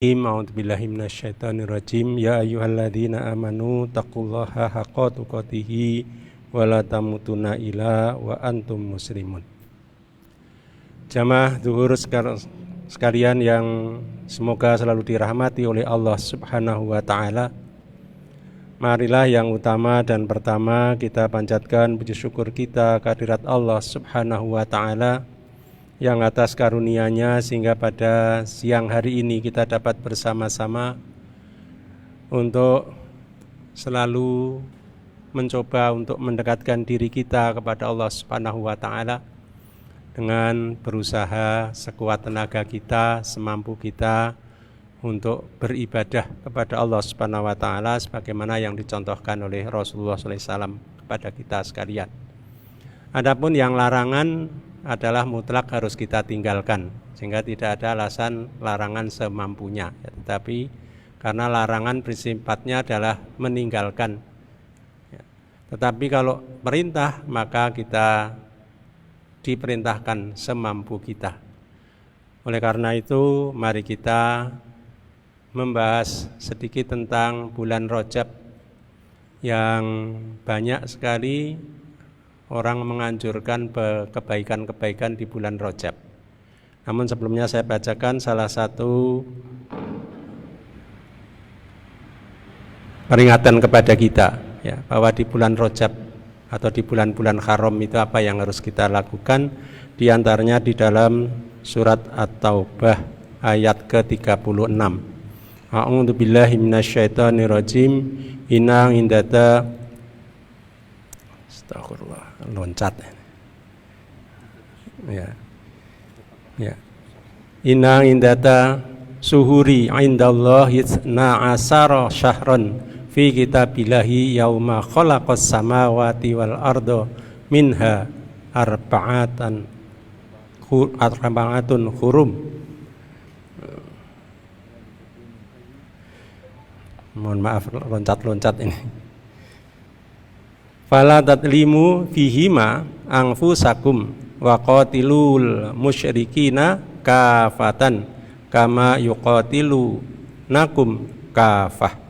A'udzubillahi minasyaitonirrajim. Ya ayyuhalladzina amanu taqullaha haqqa tuqatih wa la tamutunna illa wa antum muslimun. Jamaah zuhur sekalian yang semoga selalu dirahmati oleh Allah Subhanahu wa taala. Marilah yang utama dan pertama kita panjatkan puji syukur kita kehadirat Allah Subhanahu wa taala yang atas karunia-Nya sehingga pada siang hari ini kita dapat bersama-sama untuk selalu mencoba untuk mendekatkan diri kita kepada Allah Subhanahu wa taala dengan berusaha sekuat tenaga kita, semampu kita untuk beribadah kepada Allah Subhanahu wa taala sebagaimana yang dicontohkan oleh Rasulullah SAW kepada kita sekalian. Adapun yang larangan adalah mutlak harus kita tinggalkan, sehingga tidak ada alasan larangan semampunya, tetapi karena larangan bersifatnya adalah meninggalkan. Tetapi kalau perintah maka kita diperintahkan semampu kita. Oleh karena itu mari kita membahas sedikit tentang bulan Rajab yang banyak sekali orang menganjurkan kebaikan-kebaikan di bulan Rajab. Namun sebelumnya saya bacakan salah satu peringatan kepada kita, ya, bahwa di bulan Rajab atau di bulan-bulan haram itu apa yang harus kita lakukan. Di antaranya di dalam surat At-Taubah ayat ke-36. A'udzu billahi minasyaitonir rajim. Inna indata astagfirullah, loncat. Ya. Inna indata suhuri indallahi 12 syahran fi kitabillahi yauma khalaqas samawati wal arda minha arba'atun hurum. Mohon maaf loncat-loncat ini. Fala tatlimu fihima anfusakum wa qatilul musyrikina kafatan kama yuqatilunakum kafah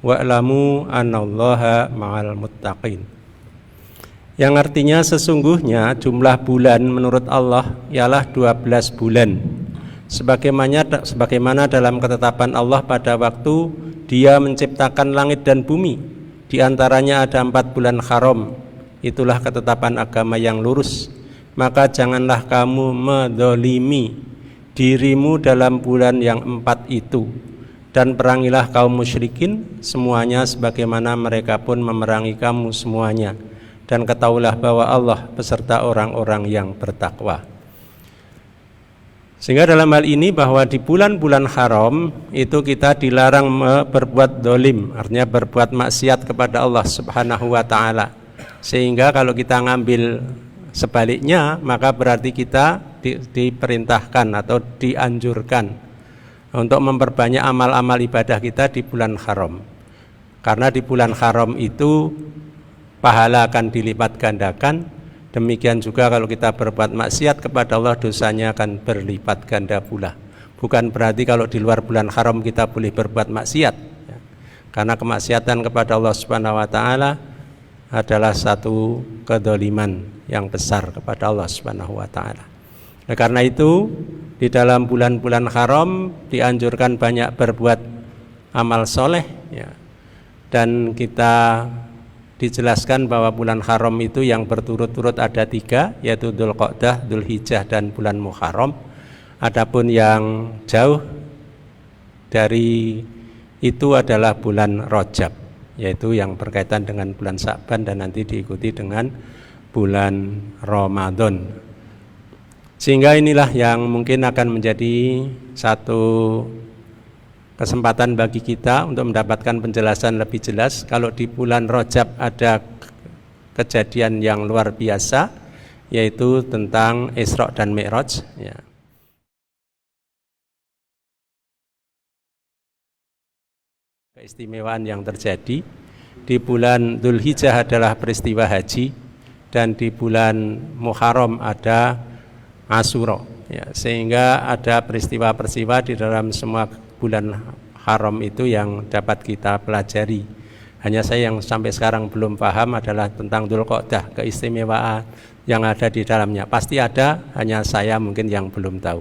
wa'lamu annallaha ma'al muttaqin. Yang artinya sesungguhnya jumlah bulan menurut Allah ialah 12 bulan. Sebagaimana dalam ketetapan Allah pada waktu Dia menciptakan langit dan bumi. Di antaranya ada 4 bulan haram. Itulah ketetapan agama yang lurus. Maka janganlah kamu medzalimi dirimu dalam bulan yang 4 itu. Dan perangilah kaum musyrikin semuanya sebagaimana mereka pun memerangi kamu semuanya. Dan ketahuilah bahwa Allah beserta orang-orang yang bertakwa. Sehingga dalam hal ini bahwa di bulan-bulan haram itu kita dilarang berbuat dolim, artinya berbuat maksiat kepada Allah Subhanahu wa ta'ala. Sehingga kalau kita ngambil sebaliknya maka berarti kita diperintahkan atau dianjurkan untuk memperbanyak amal-amal ibadah kita di bulan haram. Karena di bulan haram itu pahala akan dilipat gandakan. Demikian juga kalau kita berbuat maksiat kepada Allah, dosanya akan berlipat ganda pula. Bukan berarti kalau di luar bulan haram kita boleh berbuat maksiat, ya. Karena kemaksiatan kepada Allah Subhanahu wa ta'ala adalah satu kedzaliman yang besar kepada Allah Subhanahu wa ta'ala. Nah, karena itu di dalam bulan-bulan haram dianjurkan banyak berbuat amal soleh, ya. Dan kita dijelaskan bahwa bulan haram itu yang berturut-turut ada 3, yaitu Dzulqa'dah, Dzulhijjah, dan bulan Muharram. Adapun yang jauh dari itu adalah bulan Rajab, yaitu yang berkaitan dengan bulan Sya'ban dan nanti diikuti dengan bulan Ramadan. Sehingga inilah yang mungkin akan menjadi satu kesempatan bagi kita untuk mendapatkan penjelasan lebih jelas. Kalau di bulan Rajab ada kejadian yang luar biasa, yaitu tentang Isra dan Mi'raj, ya. Keistimewaan yang terjadi di bulan Dzulhijjah adalah peristiwa haji, dan di bulan Muharram ada Asyura, ya. Sehingga ada peristiwa-peristiwa di dalam semua bulan haram itu yang dapat kita pelajari. Hanya saya yang sampai sekarang belum paham adalah tentang Dzulqa'dah, keistimewaan yang ada di dalamnya. Pasti ada, hanya saya mungkin yang belum tahu.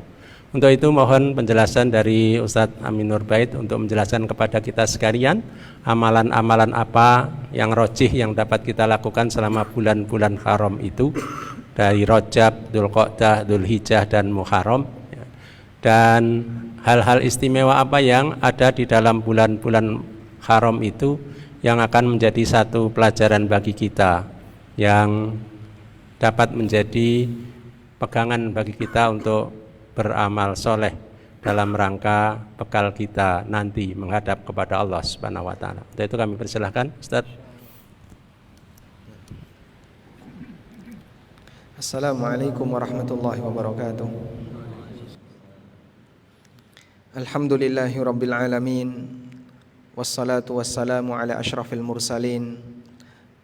Untuk itu mohon penjelasan dari Ustadz Amin Nur Bait untuk menjelaskan kepada kita sekalian amalan-amalan apa yang rojih yang dapat kita lakukan selama bulan-bulan haram itu, dari Rajab, Dzulqa'dah, Dzulhijjah dan Muharram, dan hal-hal istimewa apa yang ada di dalam bulan-bulan haram itu yang akan menjadi satu pelajaran bagi kita, yang dapat menjadi pegangan bagi kita untuk beramal soleh dalam rangka bekal kita nanti menghadap kepada Allah Subhanahu wa taala. Untuk itu kami persilahkan Ustaz. Assalamualaikum warahmatullahi wabarakatuh. Alhamdulillahi rabbil alamin. Wassalatu wassalamu ala ashrafil mursalin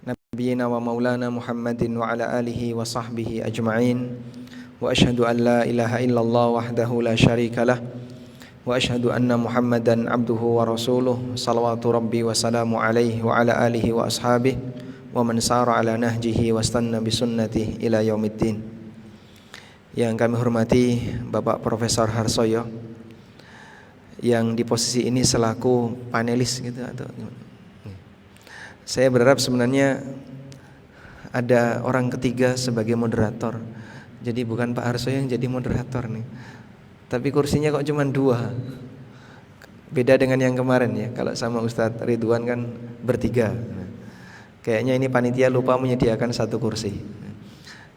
Nabiyyina wa maulana Muhammadin wa ala alihi wa sahbihi ajma'in. Wa ashhadu an la ilaha illallah wahdahu la syarika lah. Wa ashhadu anna Muhammadan abduhu wa rasuluh. Salawatu rabbi wa salamu alaihi wa ala alihi wa ashabihi wa man sara ala nahjihi wa stanna bisunnatihi ila yaumiddin. Yang kami hormati Bapak Profesor Harsoyo, yang di posisi ini selaku panelis gitu atau saya berharap sebenarnya ada orang ketiga sebagai moderator. Jadi bukan Pak Harsoyo yang jadi moderator nih, tapi kursinya kok cuma 2. Beda dengan yang kemarin ya. Kalau sama Ustadz Ridwan kan bertiga. Kayaknya ini panitia lupa menyediakan 1 kursi,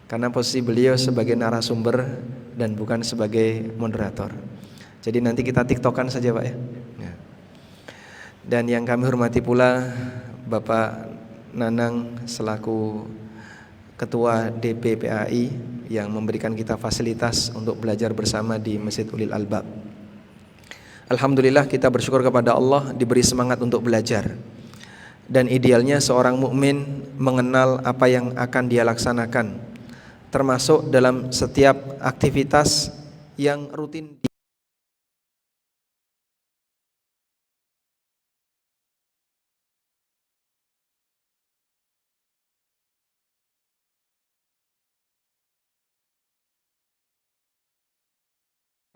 karena posisi beliau sebagai narasumber dan bukan sebagai moderator. Jadi nanti kita tiktokan saja Pak ya. Dan yang kami hormati pula Bapak Nanang selaku Ketua DPPAI yang memberikan kita fasilitas untuk belajar bersama di Masjid Ulil Albab. Alhamdulillah kita bersyukur kepada Allah diberi semangat untuk belajar. Dan idealnya seorang mukmin mengenal apa yang akan dia laksanakan, termasuk dalam setiap aktivitas yang rutin.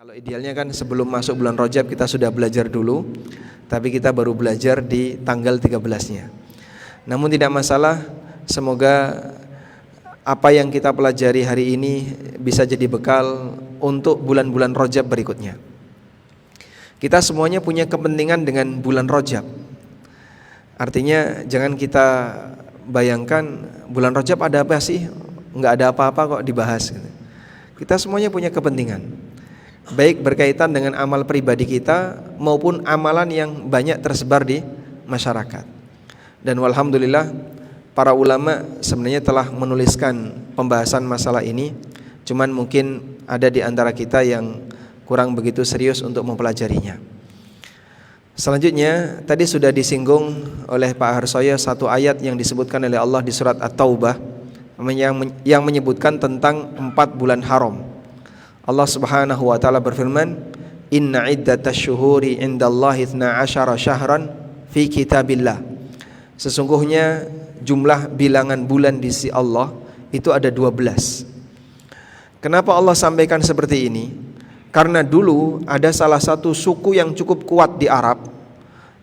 Kalau idealnya kan sebelum masuk bulan Rajab kita sudah belajar dulu, tapi kita baru belajar di tanggal 13-nya. Namun tidak masalah, semoga apa yang kita pelajari hari ini bisa jadi bekal untuk bulan-bulan Rajab berikutnya. Kita semuanya punya kepentingan dengan bulan Rajab. Artinya jangan kita bayangkan bulan Rajab ada apa sih? Enggak ada apa-apa kok dibahas. Kita semuanya punya kepentingan, baik berkaitan dengan amal pribadi kita maupun amalan yang banyak tersebar di masyarakat. Dan walhamdulillah para ulama sebenarnya telah menuliskan pembahasan masalah ini, cuman mungkin ada di antara kita yang kurang begitu serius untuk mempelajarinya. Selanjutnya tadi sudah disinggung oleh Pak Harsoyo satu ayat yang disebutkan oleh Allah di surat At-Taubah yang menyebutkan tentang 4 bulan haram. Allah Subhanahu wa taala berfirman, "Inna iddatash syuhuri 'indallahi 12 syahran fi kitabillah." Sesungguhnya jumlah bilangan bulan di sisi Allah itu ada 12. Kenapa Allah sampaikan seperti ini? Karena dulu ada salah satu suku yang cukup kuat di Arab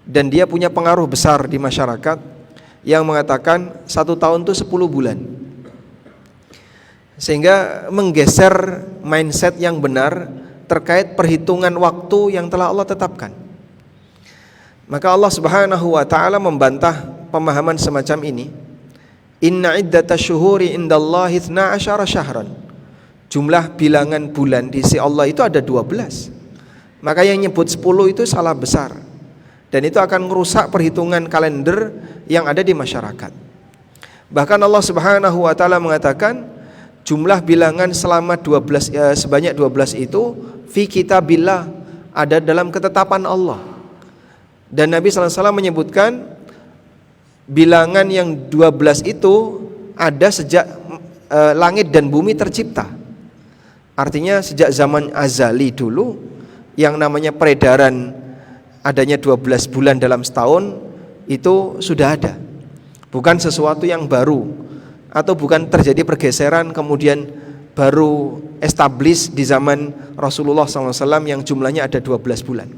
dan dia punya pengaruh besar di masyarakat yang mengatakan 1 tahun itu 10 bulan. Sehingga menggeser mindset yang benar terkait perhitungan waktu yang telah Allah tetapkan. Maka Allah Subhanahu wa taala membantah pemahaman semacam ini. Inna iddatash syuhuri indallahi 12 syahran. Jumlah bilangan bulan di sisi Allah itu ada 12. Maka yang nyebut 10 itu salah besar. Dan itu akan merusak perhitungan kalender yang ada di masyarakat. Bahkan Allah Subhanahu wa taala mengatakan jumlah bilangan selama sebanyak 12 itu fi kitabillah, ada dalam ketetapan Allah. Dan Nabi sallallahu alaihi wasallam menyebutkan bilangan yang 12 itu ada sejak langit dan bumi tercipta. Artinya sejak zaman azali dulu yang namanya peredaran adanya 12 bulan dalam setahun itu sudah ada. Bukan sesuatu yang baru, atau bukan terjadi pergeseran kemudian baru establish di zaman Rasulullah SAW yang jumlahnya ada 12 bulan.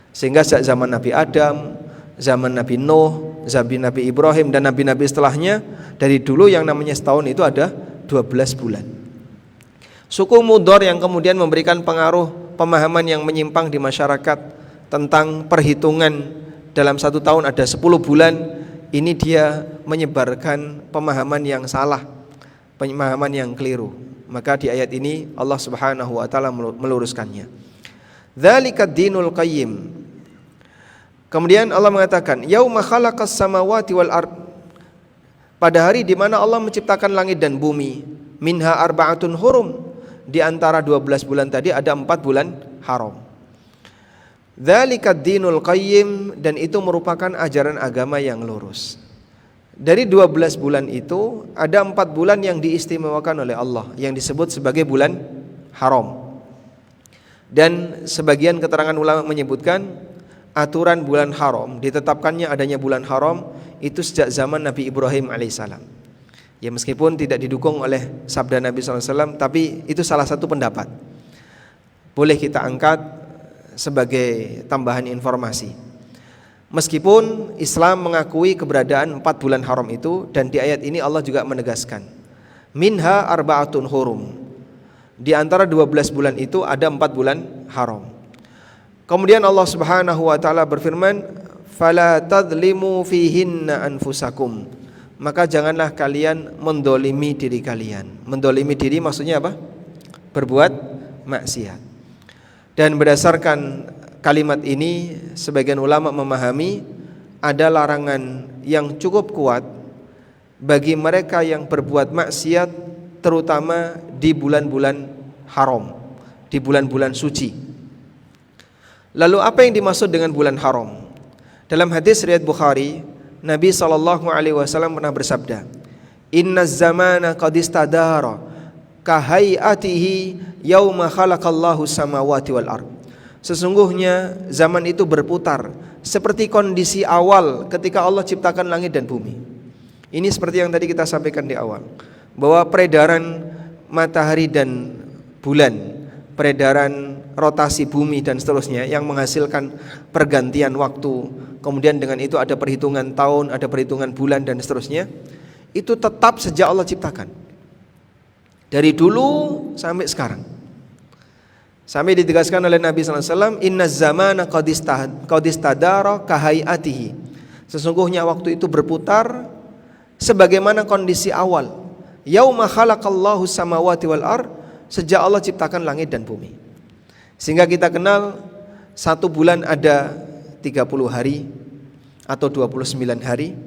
Sehingga sejak zaman Nabi Adam, zaman Nabi Nuh, zaman Nabi Ibrahim dan nabi-nabi setelahnya, dari dulu yang namanya setahun itu ada 12 bulan. Suku Mudor yang kemudian memberikan pengaruh pemahaman yang menyimpang di masyarakat tentang perhitungan dalam satu tahun ada 10 bulan. Ini dia menyebarkan pemahaman yang salah, pemahaman yang keliru. Maka di ayat ini Allah Subhanahu wa taala meluruskannya. Dzalika dinul qayyim. Kemudian Allah mengatakan, yauma khalaqas samawati wal ard. Pada hari di mana Allah menciptakan langit dan bumi, minha arba'atun hurum. Di antara 12 bulan tadi ada 4 bulan haram. Dzalika dinul qayyim, dan itu merupakan ajaran agama yang lurus. Dari 12 bulan itu ada 4 bulan yang diistimewakan oleh Allah, yang disebut sebagai bulan haram. Dan sebagian keterangan ulama menyebutkan aturan bulan haram, ditetapkannya adanya bulan haram itu sejak zaman Nabi Ibrahim alaihissalam. Ya meskipun tidak didukung oleh sabda Nabi SAW, tapi itu salah satu pendapat. Boleh kita angkat sebagai tambahan informasi. Meskipun Islam mengakui keberadaan 4 bulan haram itu, dan di ayat ini Allah juga menegaskan minha arba'atun hurum. Di antara 12 bulan itu ada 4 bulan haram. Kemudian Allah Subhanahu wa taala berfirman, "Fala tadlimu fihinna anfusakum." Maka janganlah kalian mendolimi diri kalian. Mendolimi diri maksudnya apa? Berbuat maksiat. Dan berdasarkan kalimat ini sebagian ulama memahami ada larangan yang cukup kuat bagi mereka yang berbuat maksiat, terutama di bulan-bulan haram, di bulan-bulan suci. Lalu apa yang dimaksud dengan bulan haram? Dalam hadis riwayat Bukhari, Nabi SAW pernah bersabda, "Inna zamana qad istadara kahayatihi yauma khalaqallahu samawati wal ard." Sesungguhnya zaman itu berputar seperti kondisi awal ketika Allah ciptakan langit dan bumi. Ini seperti yang tadi kita sampaikan di awal, bahwa peredaran matahari dan bulan, peredaran rotasi bumi dan seterusnya yang menghasilkan pergantian waktu, kemudian dengan itu ada perhitungan tahun, ada perhitungan bulan dan seterusnya, itu tetap sejak Allah ciptakan, dari dulu sampai sekarang. Sampai ditegaskan oleh Nabi SAW, "Inna zamana qad istadara kahayatihi." Sesungguhnya waktu itu berputar sebagaimana kondisi awal, yauma khalaqallahu samawati wal ard, sejak Allah ciptakan langit dan bumi. Sehingga kita kenal satu bulan ada 30 hari atau 29 hari.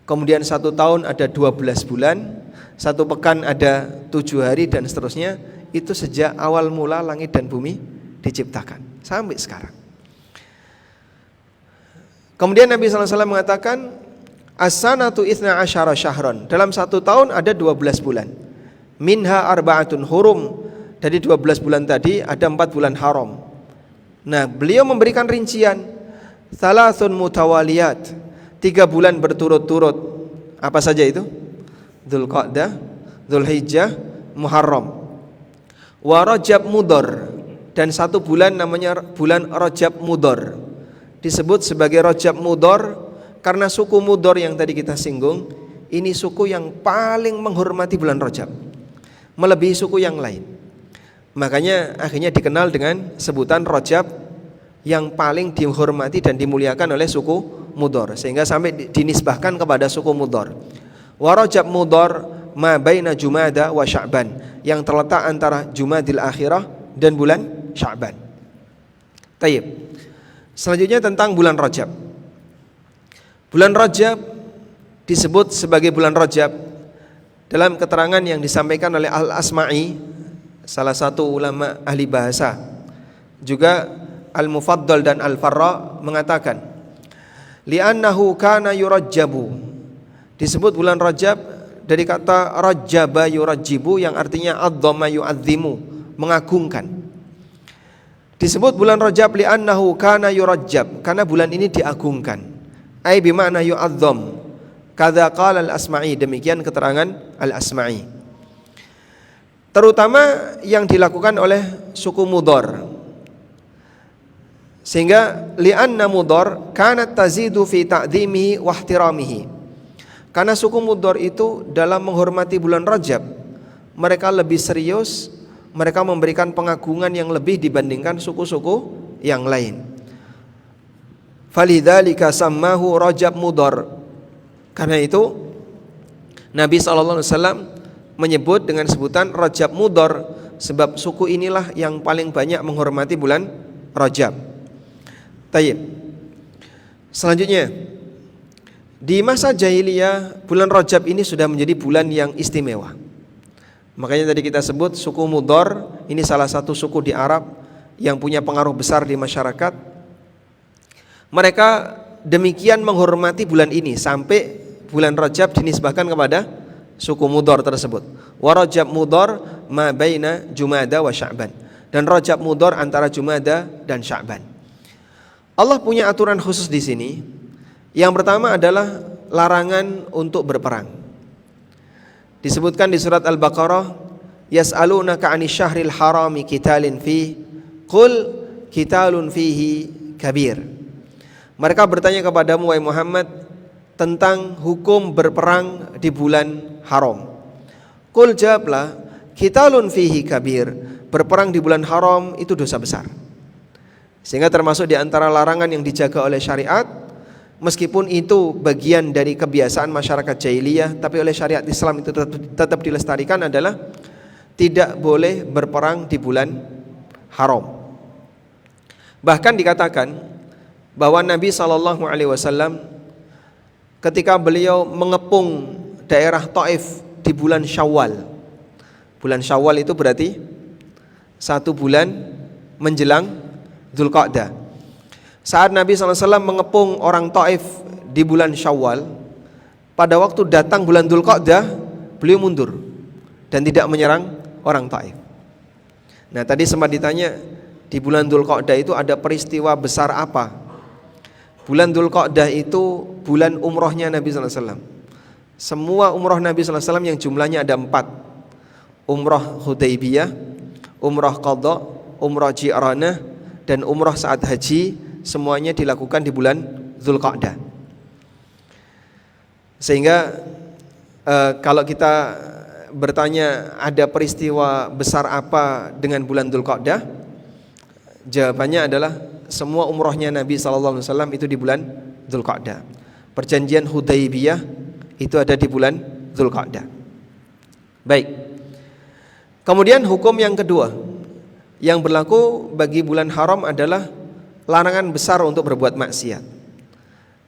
Kemudian satu tahun ada 12 bulan, satu pekan ada 7 hari dan seterusnya. Itu sejak awal mula langit dan bumi diciptakan sampai sekarang. Kemudian Nabi SAW mengatakan, as-sanatu itsna asyara syahron. Dalam satu tahun ada 12 bulan. Minha arba'atun hurum. Dari 12 bulan tadi ada 4 bulan haram. Nah, beliau memberikan rincian, thalathun mutawaliyat, 3 bulan berturut-turut. Apa saja itu? Dzulqa'dah, Dzulhijjah, Muharram. Wa Rajab Mudhar, dan satu bulan namanya bulan Rajab Mudhar. Disebut sebagai Rajab Mudhar karena suku Mudhar yang tadi kita singgung, ini suku yang paling menghormati bulan Rajab, melebihi suku yang lain. Makanya akhirnya dikenal dengan sebutan Rajab, yang paling dihormati dan dimuliakan oleh suku Mudhar, sehingga sampai dinisbahkan kepada suku Mudhar. Wa Rajab Mudhar ma baina Jumada wa Sya'ban, yang terletak antara Jumadil Akhirah dan bulan Sya'ban. Tayyib. Selanjutnya tentang bulan Rajab. Bulan Rajab disebut sebagai bulan Rajab dalam keterangan yang disampaikan oleh Al-Asma'i, salah satu ulama ahli bahasa. Juga Al-Mufaddal dan Al-Farra mengatakan, li'annahu kana yurajjabu. Disebut bulan Rajab dari kata rajaba yurajjibu, yang artinya adzama yu'azzimu, mengagungkan. Disebut bulan Rajab li'annahu kana yurajjab, karena bulan ini diagungkan. Ai bima'na yu'azzam. Kadza qala al-Asma'i, demikian keterangan al-Asma'i. Terutama yang dilakukan oleh suku Mudhar. Sehingga li'anna Mudhar kanat tazidu fi ta'dhimihi wa ihtiramihi. Karena suku Mudhar itu dalam menghormati bulan Rajab, mereka lebih serius, mereka memberikan pengagungan yang lebih dibandingkan suku-suku yang lain. Falidzalika sammahu Rajab Mudhar. Karena itu Nabi SAW menyebut dengan sebutan Rajab Mudhar, sebab suku inilah yang paling banyak menghormati bulan Rajab. Tayyib. Selanjutnya, di masa jahiliyah bulan Rajab ini sudah menjadi bulan yang istimewa. Makanya tadi kita sebut suku Mudhar ini salah satu suku di Arab yang punya pengaruh besar di masyarakat. Mereka demikian menghormati bulan ini sampai bulan Rajab dinisbahkan kepada suku Mudhar tersebut. Wa Rajab Mudhar ma baina Jumada wa Sya'ban. Dan Rajab Mudhar antara Jumada dan Sya'ban. Allah punya aturan khusus di sini. Yang pertama adalah larangan untuk berperang. Disebutkan di surat Al-Baqarah, yas'alunaka 'anil syahril harami qitalin fi qul qitalun fihi kabir. Mereka bertanya kepadamu wahai Muhammad tentang hukum berperang di bulan haram. Qul, jawablah, qitalun fihi kabir, berperang di bulan haram itu dosa besar. Sehingga termasuk di antara larangan yang dijaga oleh syariat, meskipun itu bagian dari kebiasaan masyarakat jahiliyah, tapi oleh syariat Islam itu tetap dilestarikan adalah tidak boleh berperang di bulan haram. Bahkan dikatakan bahwa Nabi SAW ketika beliau mengepung daerah Taif di bulan Syawal. Bulan Syawal itu berarti 1 bulan menjelang Dzulqa'dah. Saat Nabi SAW mengepung orang Taif di bulan Syawal, pada waktu datang bulan Dzulqa'dah, beliau mundur dan tidak menyerang orang Taif. Nah, tadi sempat ditanya, di bulan Dzulqa'dah itu ada peristiwa besar apa? Bulan Dzulqa'dah itu bulan umrohnya Nabi SAW. Semua umroh Nabi SAW yang jumlahnya ada 4. Umroh Hudaybiyah, umroh Qadha, umroh Ji'ranah, dan umroh saat haji, semuanya dilakukan di bulan Dzulqa'dah. Sehingga kalau kita bertanya ada peristiwa besar apa dengan bulan Dzulqa'dah, jawabannya adalah semua umrohnya Nabi SAW itu di bulan Dzulqa'dah. Perjanjian Hudaybiyah itu ada di bulan Dzulqa'dah. Baik. Kemudian hukum yang kedua yang berlaku bagi bulan haram adalah larangan besar untuk berbuat maksiat.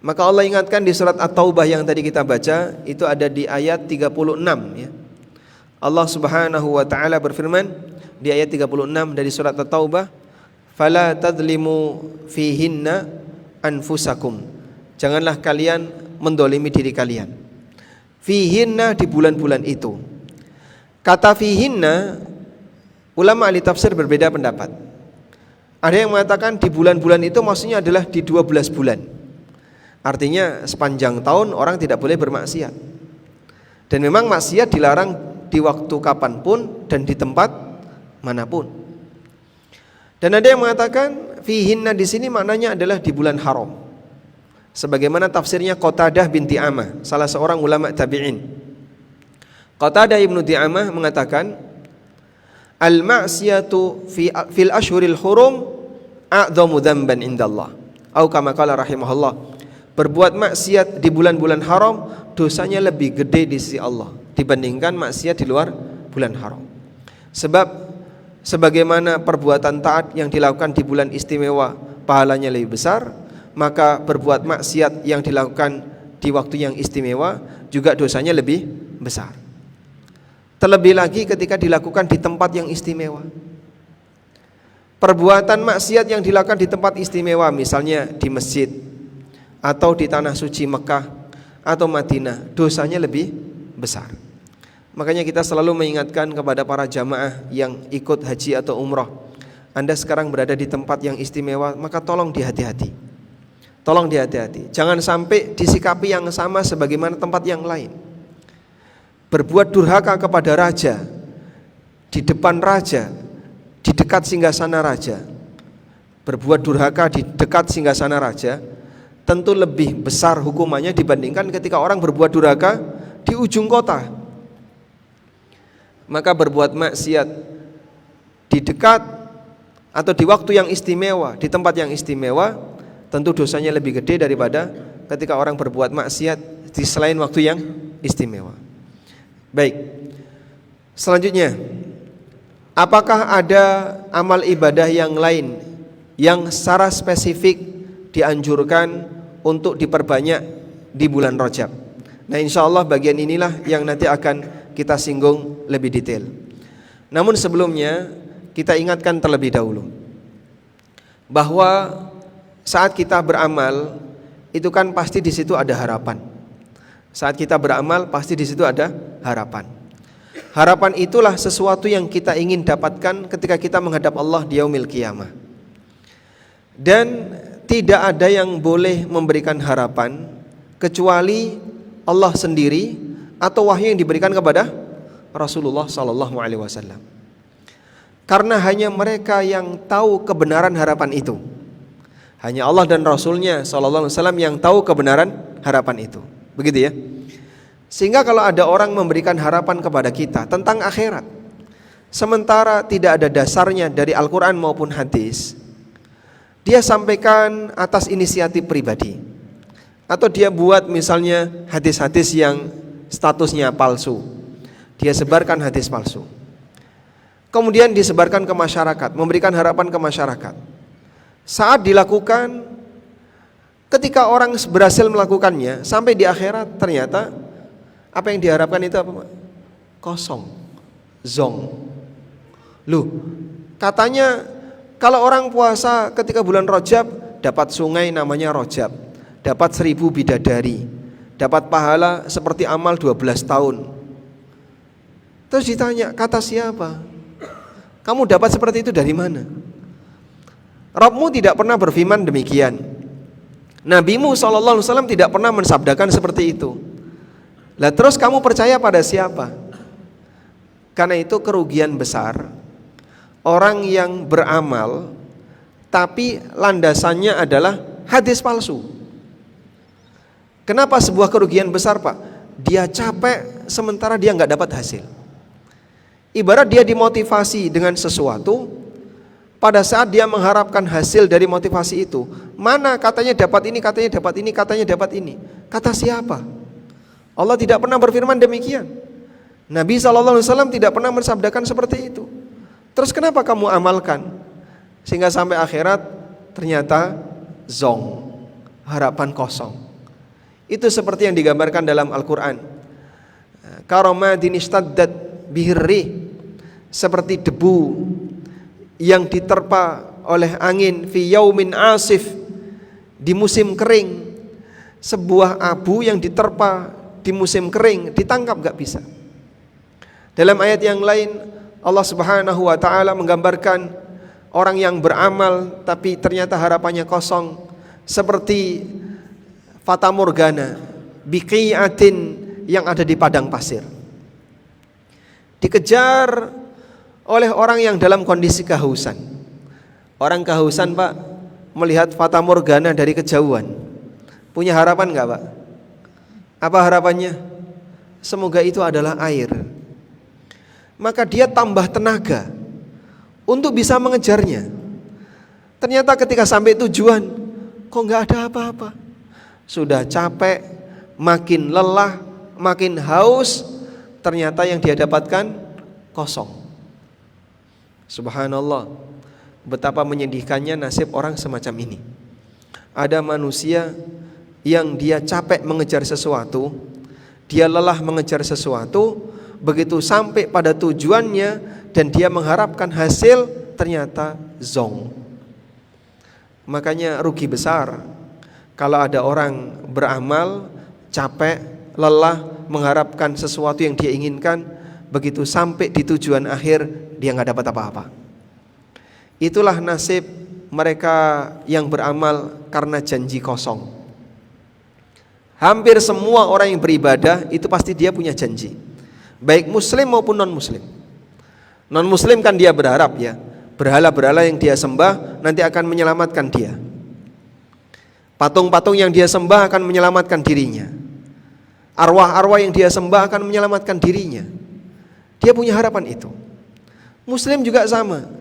Maka Allah ingatkan di surat At-Taubah yang tadi kita baca, itu ada di ayat 36 ya. Allah Subhanahu wa taala berfirman di ayat 36 dari surat At-Taubah, "Fala tadlimu fihinna anfusakum." Janganlah kalian mendolimi diri kalian. Fihinna di bulan-bulan itu. Kata fihinna, ulama ahli tafsir berbeda pendapat. Ada yang mengatakan di bulan-bulan itu maksudnya adalah di 12 bulan. Artinya sepanjang tahun orang tidak boleh bermaksiat. Dan memang maksiat dilarang di waktu kapanpun dan di tempat manapun. Dan ada yang mengatakan fihinna di sini maknanya adalah di bulan haram. Sebagaimana tafsirnya Qatadah bin Di'amah, salah seorang ulama tabi'in. Qatadah ibnu Di'amah mengatakan, al-ma'siyatu fil ashhuril hurum a'dhamu dzamban indallah. Atau kama qala rahimahullah, berbuat maksiat di bulan-bulan haram dosanya lebih gede di sisi Allah dibandingkan maksiat di luar bulan haram. Sebab sebagaimana perbuatan taat yang dilakukan di bulan istimewa pahalanya lebih besar, maka berbuat maksiat yang dilakukan di waktu yang istimewa juga dosanya lebih besar. Terlebih lagi ketika dilakukan di tempat yang istimewa. Perbuatan maksiat yang dilakukan di tempat istimewa, misalnya di masjid atau di tanah suci Mekah atau Madinah, dosanya lebih besar. Makanya kita selalu mengingatkan kepada para jamaah yang ikut haji atau umrah, Anda sekarang berada di tempat yang istimewa, maka tolong dihati-hati. Tolong dihati-hati. Jangan sampai disikapi yang sama sebagaimana tempat yang lain. Berbuat durhaka kepada raja, di depan raja, di dekat singgasana raja. Berbuat durhaka di dekat singgasana raja tentu lebih besar hukumannya dibandingkan ketika orang berbuat durhaka di ujung kota. Maka berbuat maksiat di dekat atau di waktu yang istimewa, di tempat yang istimewa, tentu dosanya lebih gede daripada ketika orang berbuat maksiat di selain waktu yang istimewa. Baik. Selanjutnya, apakah ada amal ibadah yang lain yang secara spesifik dianjurkan untuk diperbanyak di bulan Rajab? Nah, insya Allah bagian inilah yang nanti akan kita singgung lebih detail. Namun sebelumnya kita ingatkan terlebih dahulu bahwa saat kita beramal itu kan pasti di situ ada harapan. Saat kita beramal pasti di situ ada harapan. Harapan itulah sesuatu yang kita ingin dapatkan ketika kita menghadap Allah di yaumil qiyamah. Dan tidak ada yang boleh memberikan harapan kecuali Allah sendiri atau wahyu yang diberikan kepada Rasulullah SAW. Karena hanya mereka yang tahu kebenaran harapan itu. Hanya Allah dan Rasulnya SAW yang tahu kebenaran harapan itu. Begitu ya. Sehingga kalau ada orang memberikan harapan kepada kita tentang akhirat, sementara tidak ada dasarnya dari Al-Quran maupun hadis, dia sampaikan atas inisiatif pribadi, atau dia buat misalnya hadis-hadis yang statusnya palsu, dia sebarkan hadis palsu, kemudian disebarkan ke masyarakat, memberikan harapan ke masyarakat. Saat dilakukan, ketika orang berhasil melakukannya, sampai di akhirat ternyata apa yang diharapkan itu apa? Kosong, zong. Loh, katanya kalau orang puasa ketika bulan Rajab dapat sungai namanya Rajab, dapat 1000 bidadari, dapat pahala seperti amal 12 tahun. Terus ditanya, kata siapa? Kamu dapat seperti itu dari mana? Rabbmu tidak pernah berfirman demikian. Nabimu SAW tidak pernah mensabdakan seperti itu. Lah terus kamu percaya pada siapa? Karena itu kerugian besar orang yang beramal tapi landasannya adalah hadis palsu. Kenapa sebuah kerugian besar, Pak? Dia capek sementara dia nggak dapat hasil. Ibarat dia dimotivasi dengan sesuatu, pada saat dia mengharapkan hasil dari motivasi itu, mana katanya dapat ini, katanya dapat ini, katanya dapat ini. Kata siapa? Allah tidak pernah berfirman demikian. Nabi SAW tidak pernah mensabdakan seperti itu. Terus kenapa kamu amalkan? Sehingga sampai akhirat ternyata zong, harapan kosong. Itu seperti yang digambarkan dalam Al-Quran. Karomadin istaddat bihirri, seperti debu yang diterpa oleh angin fi yaumin asif, di musim kering. Sebuah abu yang diterpa di musim kering ditangkap gak bisa. Dalam ayat yang lain Allah Subhanahu wa ta'ala menggambarkan orang yang beramal tapi ternyata harapannya kosong, seperti fata morgana biqi'atin yang ada di padang pasir, dikejar oleh orang yang dalam kondisi kehausan. Orang kehausan, Pak, melihat fata morgana dari kejauhan, punya harapan gak, Pak? Apa harapannya? Semoga itu adalah air. Maka dia tambah tenaga untuk bisa mengejarnya. Ternyata ketika sampai tujuan, kok gak ada apa-apa. Sudah capek, makin lelah, makin haus, ternyata yang dia dapatkan kosong. Subhanallah, betapa menyedihkannya nasib orang semacam ini. Ada manusia yang dia capek mengejar sesuatu, dia lelah mengejar sesuatu, begitu sampai pada tujuannya dan dia mengharapkan hasil, ternyata zong. Makanya rugi besar kalau ada orang beramal, capek, lelah, mengharapkan sesuatu yang dia inginkan, begitu sampai di tujuan akhir dia nggak dapat apa-apa. itulah nasib mereka yang beramal karena janji kosong. Hampir semua orang yang beribadah itu pasti dia punya janji, baik muslim maupun non muslim. Non muslim kan dia berharap ya, berhala-berhala yang dia sembah nanti akan menyelamatkan dia. Patung-patung yang dia sembah akan menyelamatkan dirinya. Arwah-arwah yang dia sembah akan menyelamatkan dirinya. Dia punya harapan itu. Muslim juga sama.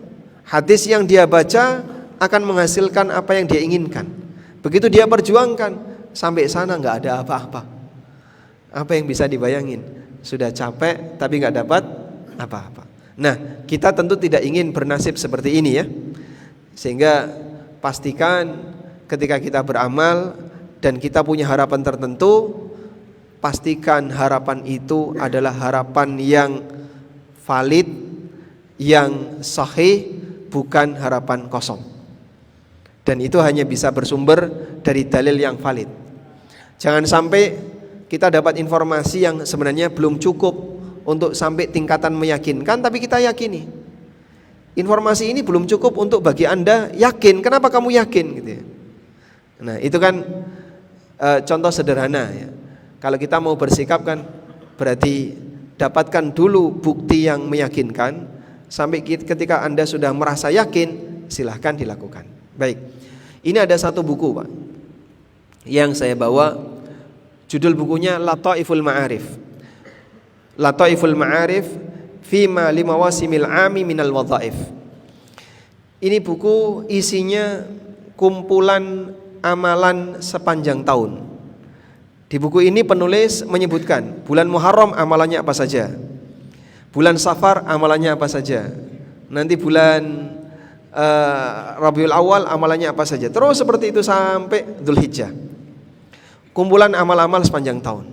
Hadis yang dia baca akan menghasilkan apa yang dia inginkan. Begitu dia perjuangkan, sampai sana nggak ada apa-apa. Apa yang bisa dibayangin? Sudah capek tapi nggak dapat apa-apa. Nah, kita tentu tidak ingin bernasib seperti ini ya. Sehingga pastikan ketika kita beramal dan kita punya harapan tertentu, pastikan harapan itu adalah harapan yang valid, yang sahih, bukan harapan kosong. Dan itu hanya bisa bersumber dari dalil yang valid. Jangan sampai kita dapat informasi yang sebenarnya belum cukup untuk sampai tingkatan meyakinkan, tapi kita yakini. Informasi ini belum cukup untuk bagi Anda yakin. Kenapa kamu yakin gitu ya? Nah, itu kan contoh sederhana ya. Kalau kita mau bersikap kan berarti dapatkan dulu bukti yang meyakinkan, sampai ketika Anda sudah merasa yakin, silahkan dilakukan. Baik, ini ada satu buku Pak yang saya bawa, judul bukunya Lataiful Ma'arif. Lataiful Ma'arif Fima Limawasimil Ami Minal Wadhaif. Ini buku isinya kumpulan amalan sepanjang tahun. Di buku ini penulis menyebutkan bulan Muharram amalannya apa saja, bulan Safar amalannya apa saja, nanti bulan Rabiul Awal amalannya apa saja, terus seperti itu sampai Dzulhijjah. Kumpulan amal-amal sepanjang tahun.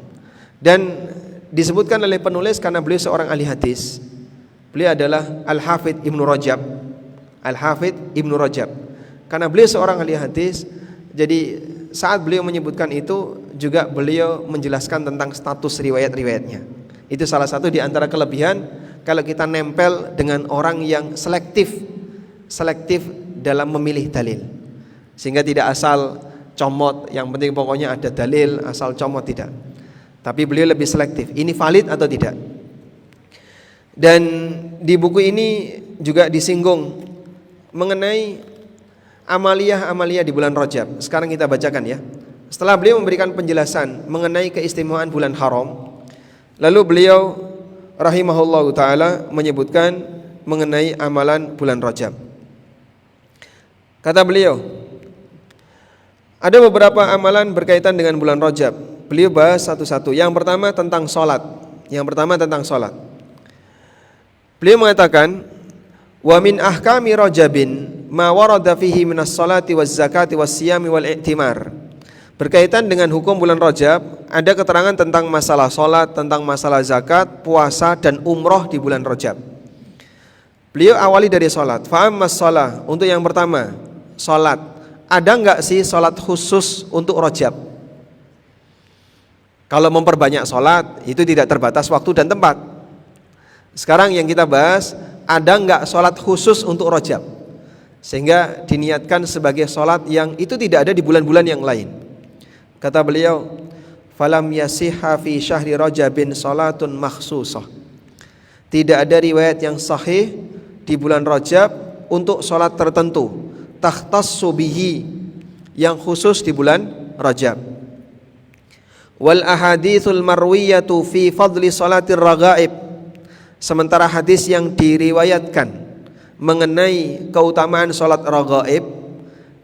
Dan disebutkan oleh penulis karena beliau seorang ahli hadis. Beliau adalah Al-Hafidh Ibnu Rajab. Al-Hafidh Ibnu Rajab. Karena beliau seorang ahli hadis, jadi saat beliau menyebutkan itu juga beliau menjelaskan tentang status riwayat-riwayatnya. Itu salah satu di antara kelebihan kalau kita nempel dengan orang yang selektif dalam memilih dalil. Sehingga tidak asal comot, yang penting pokoknya ada dalil, asal comot tidak. Tapi beliau lebih selektif, ini valid atau tidak. Dan di buku ini juga disinggung mengenai amaliyah di bulan Rajab. Sekarang kita bacakan ya. Setelah beliau memberikan penjelasan mengenai keistimewaan bulan haram, lalu beliau rahimahullahu ta'ala menyebutkan mengenai amalan bulan Rajab. Kata beliau, ada beberapa amalan berkaitan dengan bulan Rajab. Beliau bahas satu-satu. Yang pertama tentang sholat. Beliau mengatakan, wa min ahkami Rajabin ma warada fihi minas salati waz zakati was siyami wal i'timar. Berkaitan dengan hukum bulan Rajab, ada keterangan tentang masalah sholat, tentang masalah zakat, puasa dan umroh di bulan Rajab. Beliau awali dari sholat. Fa'ammas sholat, untuk yang pertama sholat. Ada enggak sih sholat khusus untuk Rajab? Kalau memperbanyak sholat itu tidak terbatas waktu dan tempat. Sekarang yang kita bahas, ada enggak sholat khusus untuk Rajab, sehingga diniatkan sebagai sholat yang itu tidak ada di bulan-bulan yang lain. Kata beliau, falam yasihha fi syahri Rajabin salatun makhsusah. Tidak ada riwayat yang sahih di bulan Rajab untuk salat tertentu, takhtassu bihi, yang khusus di bulan Rajab. Wal ahaditsul marwiyatu fi fadli salatir raghaib. Sementara hadis yang diriwayatkan mengenai keutamaan salat raghaib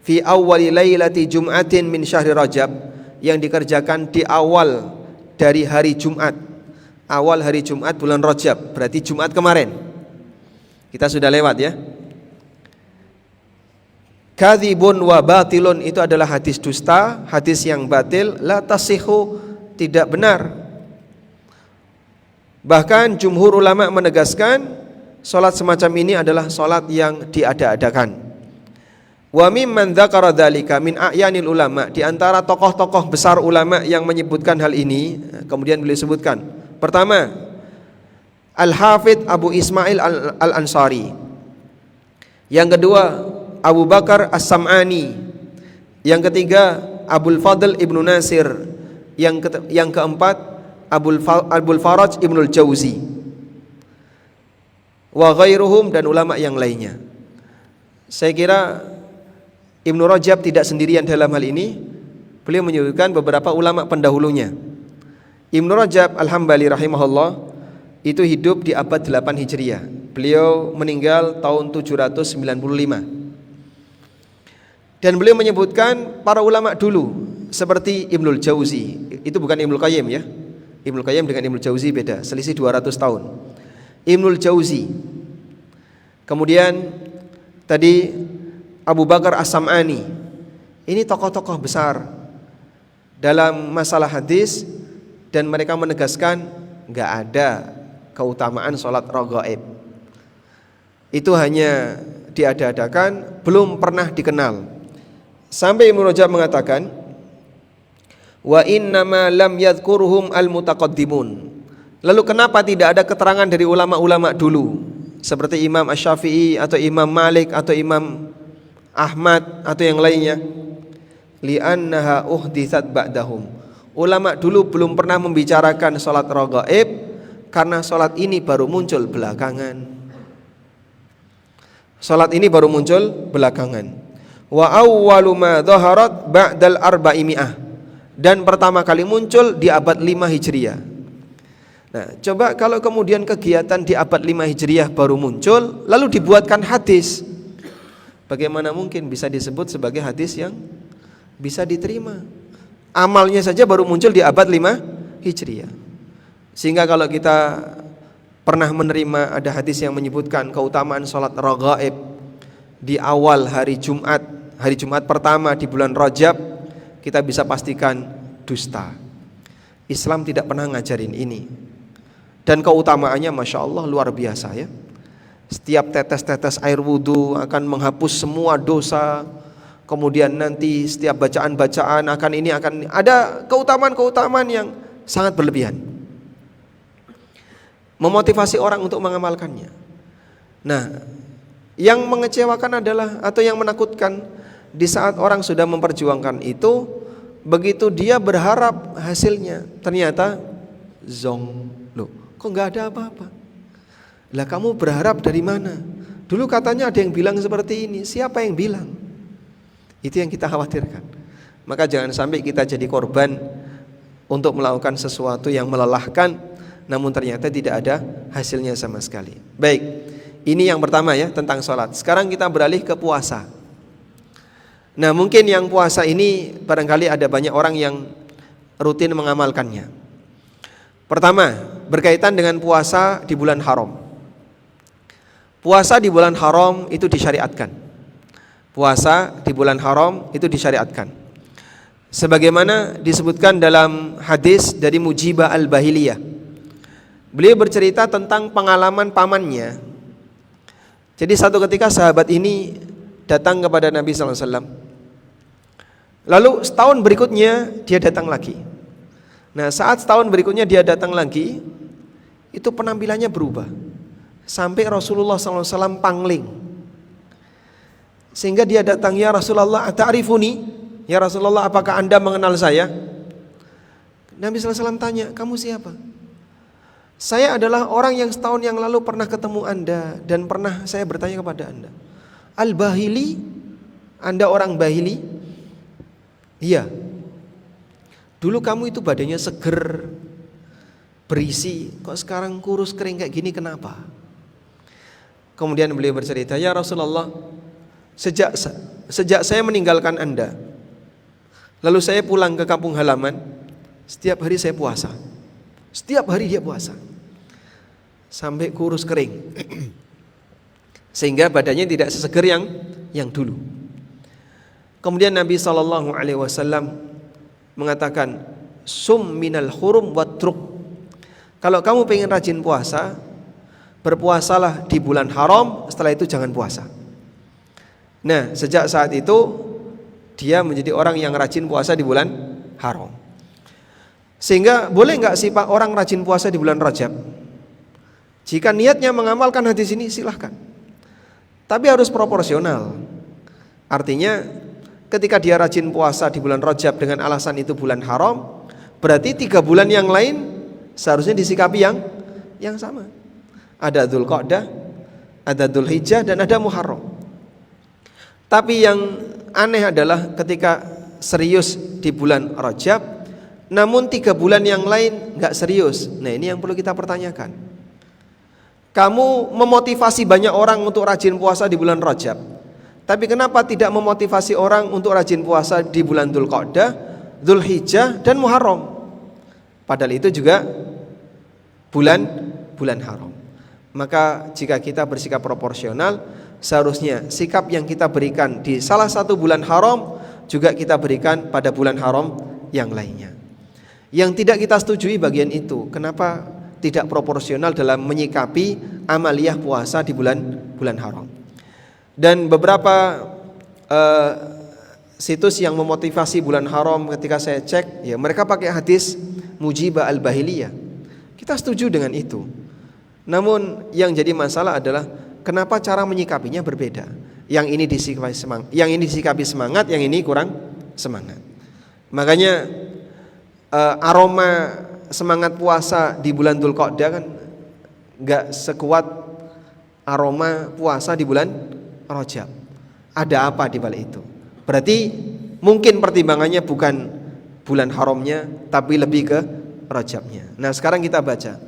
fi awwali lailati jum'atin min syahri Rajab, yang dikerjakan di awal dari hari Jumat, awal hari Jumat bulan Rajab, berarti Jumat kemarin. Kita sudah lewat ya. Kadzibun wa batilun, itu adalah hadis dusta, hadis yang batil, la tasihhu, tidak benar. Bahkan jumhur ulama menegaskan salat semacam ini adalah salat yang diada-adakan. Wa mimman dzakara dzalika min a'yanil ulama, di antara tokoh-tokoh besar ulama yang menyebutkan hal ini, kemudian beliau sebutkan. Pertama, Al-Hafidh Abu Ismail Al-Ansari. Yang kedua Abu Bakar As-Sam'ani. Yang ketiga Abul Fadl Ibnu Nasir. Yang keempat Abul Faraj Ibnul Jauzi wa ghairuhum, dan ulama yang lainnya. Saya kira Ibnu Rajab tidak sendirian dalam hal ini. Beliau menyebutkan beberapa ulama pendahulunya. Ibnu Rajab Al-Hambali rahimahullah itu hidup di abad 8 Hijriah. Beliau meninggal tahun 795. Dan beliau menyebutkan para ulama dulu seperti Ibnul Jauzi. Itu bukan Ibnul Qayyim ya. Ibnul Qayyim dengan Ibnul Jauzi beda, selisih 200 tahun. Ibnul Jauzi. Kemudian tadi Abu Bakar As-Sam'ani. Ini tokoh-tokoh besar dalam masalah hadis, dan mereka menegaskan enggak ada keutamaan sholat raghaib. Itu hanya diada-adakan, belum pernah dikenal. Sampai Ibnu Rajab mengatakan, wa innama lam yadhkurhum al-mutaqaddimun. Lalu kenapa tidak ada keterangan dari ulama-ulama dulu seperti Imam Asy-Syafi'i atau Imam Malik atau Imam Ahmad atau yang lainnya? Li'annaha uhditsat ba'dahum. Ulama dulu belum pernah membicarakan salat raghaib karena salat ini baru muncul belakangan. Salat ini baru muncul belakangan. Wa awwalu ma dhaharat ba'dal arba'imi'ah. Dan pertama kali muncul di abad 5 Hijriah. Nah, coba kalau kemudian kegiatan di abad 5 Hijriah baru muncul, lalu dibuatkan hadis, bagaimana mungkin bisa disebut sebagai hadis yang bisa diterima? Amalnya saja baru muncul di abad 5 Hijriah. Sehingga kalau kita pernah menerima ada hadis yang menyebutkan keutamaan sholat raghaib di awal hari Jumat pertama di bulan Rajab, kita bisa pastikan dusta. Islam tidak pernah ngajarin ini. Dan keutamaannya Masya Allah luar biasa ya. Setiap tetes-tetes air wudhu akan menghapus semua dosa. Kemudian nanti setiap bacaan-bacaan akan ada keutamaan-keutamaan yang sangat berlebihan, memotivasi orang untuk mengamalkannya. Nah, yang mengecewakan adalah, atau yang menakutkan, di saat orang sudah memperjuangkan itu, begitu dia berharap hasilnya, ternyata zong. Loh, kok nggak ada apa-apa? Lah kamu berharap dari mana? Dulu katanya ada yang bilang seperti ini. Siapa yang bilang? Itu yang kita khawatirkan. Maka jangan sampai kita jadi korban untuk melakukan sesuatu yang melelahkan, namun ternyata tidak ada hasilnya sama sekali. Baik, ini yang pertama ya tentang sholat. Sekarang kita beralih ke puasa. Nah, mungkin yang puasa ini barangkali ada banyak orang yang rutin mengamalkannya. Pertama, berkaitan dengan puasa di bulan haram. Puasa di bulan haram itu disyariatkan. Puasa di bulan haram itu disyariatkan. Sebagaimana disebutkan dalam hadis dari Mujibah Al-Bahiliyah. Beliau bercerita tentang pengalaman pamannya. Jadi satu ketika sahabat ini datang kepada Nabi SAW. Lalu setahun berikutnya dia datang lagi. Nah, saat setahun berikutnya dia datang lagi, itu penampilannya berubah. Sampai Rasulullah SAW pangling. Sehingga dia datang, ya Rasulullah, ata'rifuni? Ya Rasulullah, apakah anda mengenal saya? Nabi SAW tanya, kamu siapa? Saya adalah orang yang setahun yang lalu pernah ketemu anda, dan pernah saya bertanya kepada anda, Al-Bahili, anda orang Bahili? Iya. Dulu kamu itu badannya seger, berisi, kok sekarang kurus kering kayak gini, kenapa? Kemudian beliau bercerita, ya Rasulullah, sejak saya meninggalkan anda, lalu saya pulang ke kampung halaman, setiap hari saya puasa. Setiap hari dia puasa sampai kurus kering, sehingga badannya tidak seseger yang dulu. Kemudian Nabi SAW mengatakan, sum minal hurum watruk. Kalau kamu pengen rajin puasa, berpuasalah di bulan haram, setelah itu jangan puasa. Nah, sejak saat itu dia menjadi orang yang rajin puasa di bulan haram. Sehingga boleh nggak sih Pak orang rajin puasa di bulan Rajab? Jika niatnya mengamalkan hadis ini silahkan. Tapi harus proporsional. Artinya ketika dia rajin puasa di bulan Rajab dengan alasan itu bulan haram, berarti 3 bulan yang lain seharusnya disikapi yang sama. Ada Dzulqa'dah, ada Dzulhijjah, dan ada Muharram. Tapi yang aneh adalah ketika serius di bulan Rajab, namun 3 bulan yang lain gak serius. Nah, ini yang perlu kita pertanyakan. Kamu memotivasi banyak orang untuk rajin puasa di bulan Rajab, tapi kenapa tidak memotivasi orang untuk rajin puasa di bulan Dzulqa'dah, Dzulhijjah, dan Muharram? Padahal itu juga bulan haram. Maka jika kita bersikap proporsional, seharusnya sikap yang kita berikan di salah satu bulan haram juga kita berikan pada bulan haram yang lainnya. Yang tidak kita setujui bagian itu. Kenapa tidak proporsional dalam menyikapi amaliyah puasa di bulan haram? Dan beberapa situs yang memotivasi bulan haram ketika saya cek, ya mereka pakai hadis Mujibah al-Bahiliyah. Kita setuju dengan itu. Namun yang jadi masalah adalah kenapa cara menyikapinya berbeda. Yang ini disikapi semangat, yang ini kurang semangat. Makanya aroma semangat puasa di bulan Dzulqa'dah kan enggak sekuat aroma puasa di bulan Rajab. Ada apa di balik itu? Berarti mungkin pertimbangannya bukan bulan haramnya, tapi lebih ke Rajabnya. Nah, sekarang kita baca.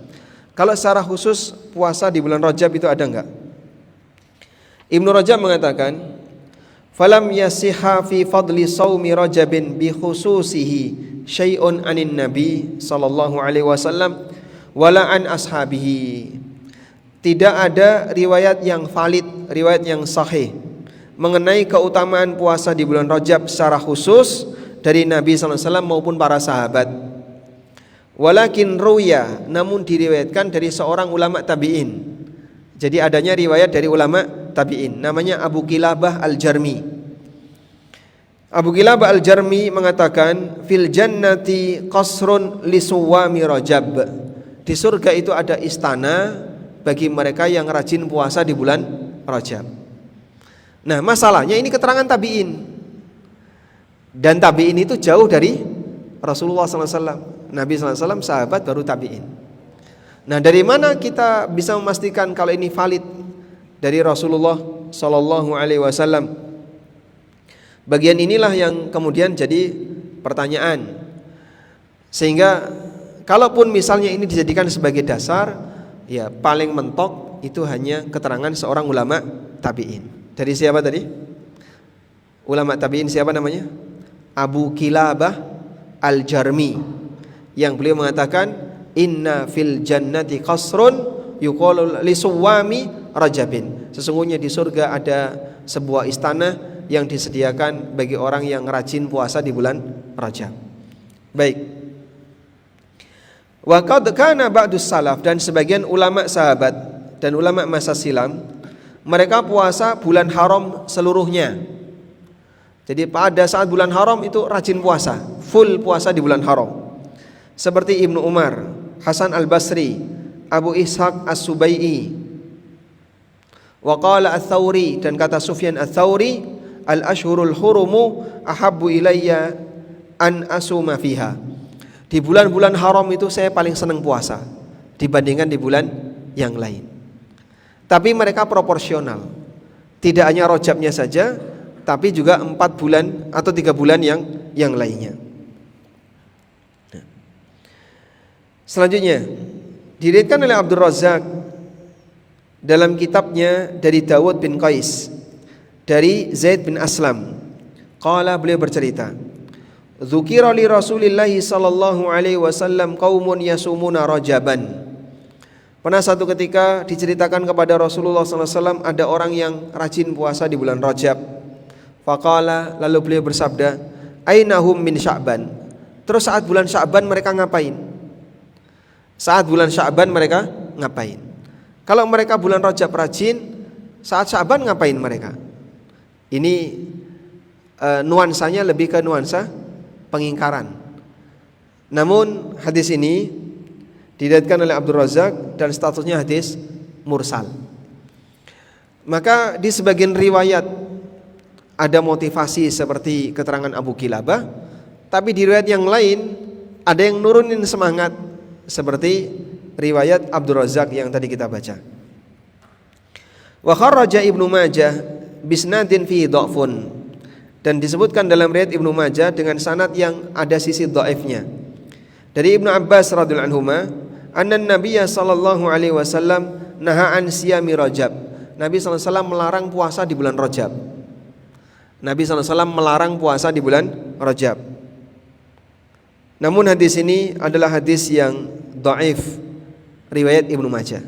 Kalau secara khusus puasa di bulan Rajab itu ada enggak? Ibnu Rajab mengatakan, "Falam yasiha fi fadli shaumi Rajabin bi khususihi syai'un anin Nabi sallallahu alaihi wasallam wala an ashabihi." Tidak ada riwayat yang valid, riwayat yang sahih mengenai keutamaan puasa di bulan Rajab secara khusus dari Nabi sallallahu alaihi wasallam maupun para sahabat. Walakin ruya, namun diriwayatkan dari seorang ulama tabi'in. Jadi adanya riwayat dari ulama tabi'in, namanya Abu Qilabah al-Jarmi. Abu Qilabah al-Jarmi mengatakan, fil jannati qasrun li suwami Rajab. Di surga itu ada istana bagi mereka yang rajin puasa di bulan Rajab. Nah, masalahnya ini keterangan tabi'in. Dan tabi'in itu jauh dari Rasulullah SAW. Nabi SAW sahabat baru tabi'in. Nah, dari mana kita bisa memastikan kalau ini valid dari Rasulullah SAW? Bagian inilah yang kemudian jadi pertanyaan. Sehingga kalaupun misalnya ini dijadikan sebagai dasar, ya paling mentok itu hanya keterangan seorang ulama tabi'in. Dari siapa tadi? Ulama tabi'in siapa namanya? Abu Qilabah al-Jarmi, yang beliau mengatakan inna fil jannati qasrun yuqalu li suwami Rajabin. Sesungguhnya di surga ada sebuah istana yang disediakan bagi orang yang rajin puasa di bulan Rajab. Baik. Wa qad kana ba'dus salaf, dan sebagian ulama sahabat dan ulama masa silam mereka puasa bulan haram seluruhnya. Jadi pada saat bulan haram itu rajin puasa, full puasa di bulan haram. Seperti Ibnu Umar, Hasan al-Basri, Abu Ishaq as-Subai'i, wa qala ats-Tsauri, dan kata Sufyan ats-Tsauri, al-ashhurul hurumu ahabbu ilayya an asuma fiha. Di bulan-bulan haram itu saya paling senang puasa dibandingkan di bulan yang lain. Tapi mereka proporsional. Tidak hanya Rajabnya saja, tapi juga 4 bulan atau 3 bulan yang lainnya. Selanjutnya diriwayatkan oleh Abdul Razzaq dalam kitabnya dari Dawud bin Qais dari Zaid bin Aslam. Qala, beliau bercerita, dzukira li Rasulillah sallallahu alaihi wasallam qaumun yasumuna Rajaban. Pernah satu ketika diceritakan kepada Rasulullah sallallahu alaihi wasallam ada orang yang rajin puasa di bulan Rajab. Faqala, lalu beliau bersabda, ainahum min Sya'ban. Terus saat bulan Sya'ban mereka ngapain? Saat bulan Sya'ban mereka ngapain? Kalau mereka bulan Rajab rajin, saat Sya'ban ngapain mereka? Ini nuansanya lebih ke nuansa pengingkaran. Namun hadis ini diriwayatkan oleh Abdul Razzaq dan statusnya hadis mursal. Maka di sebagian riwayat ada motivasi seperti keterangan Abu Kilabah, tapi di riwayat yang lain ada yang nurunin semangat seperti riwayat Abdul Razak yang tadi kita baca. Wa kharraja Ibnu Majah bisnadin fi dha'fun, dan disebutkan dalam riwayat Ibnu Majah dengan sanad yang ada sisi dhaifnya. Dari Ibnu Abbas radhiyallahu anhuma, anna Nabiyya sallallahu alaihi wasallam naha an siyami Rajab. Nabi sallallahu alaihi wasallam melarang puasa di bulan Rajab. Nabi sallallahu alaihi wasallam melarang puasa di bulan Rajab. Namun hadis ini adalah hadis yang dhaif riwayat Ibnu Majah.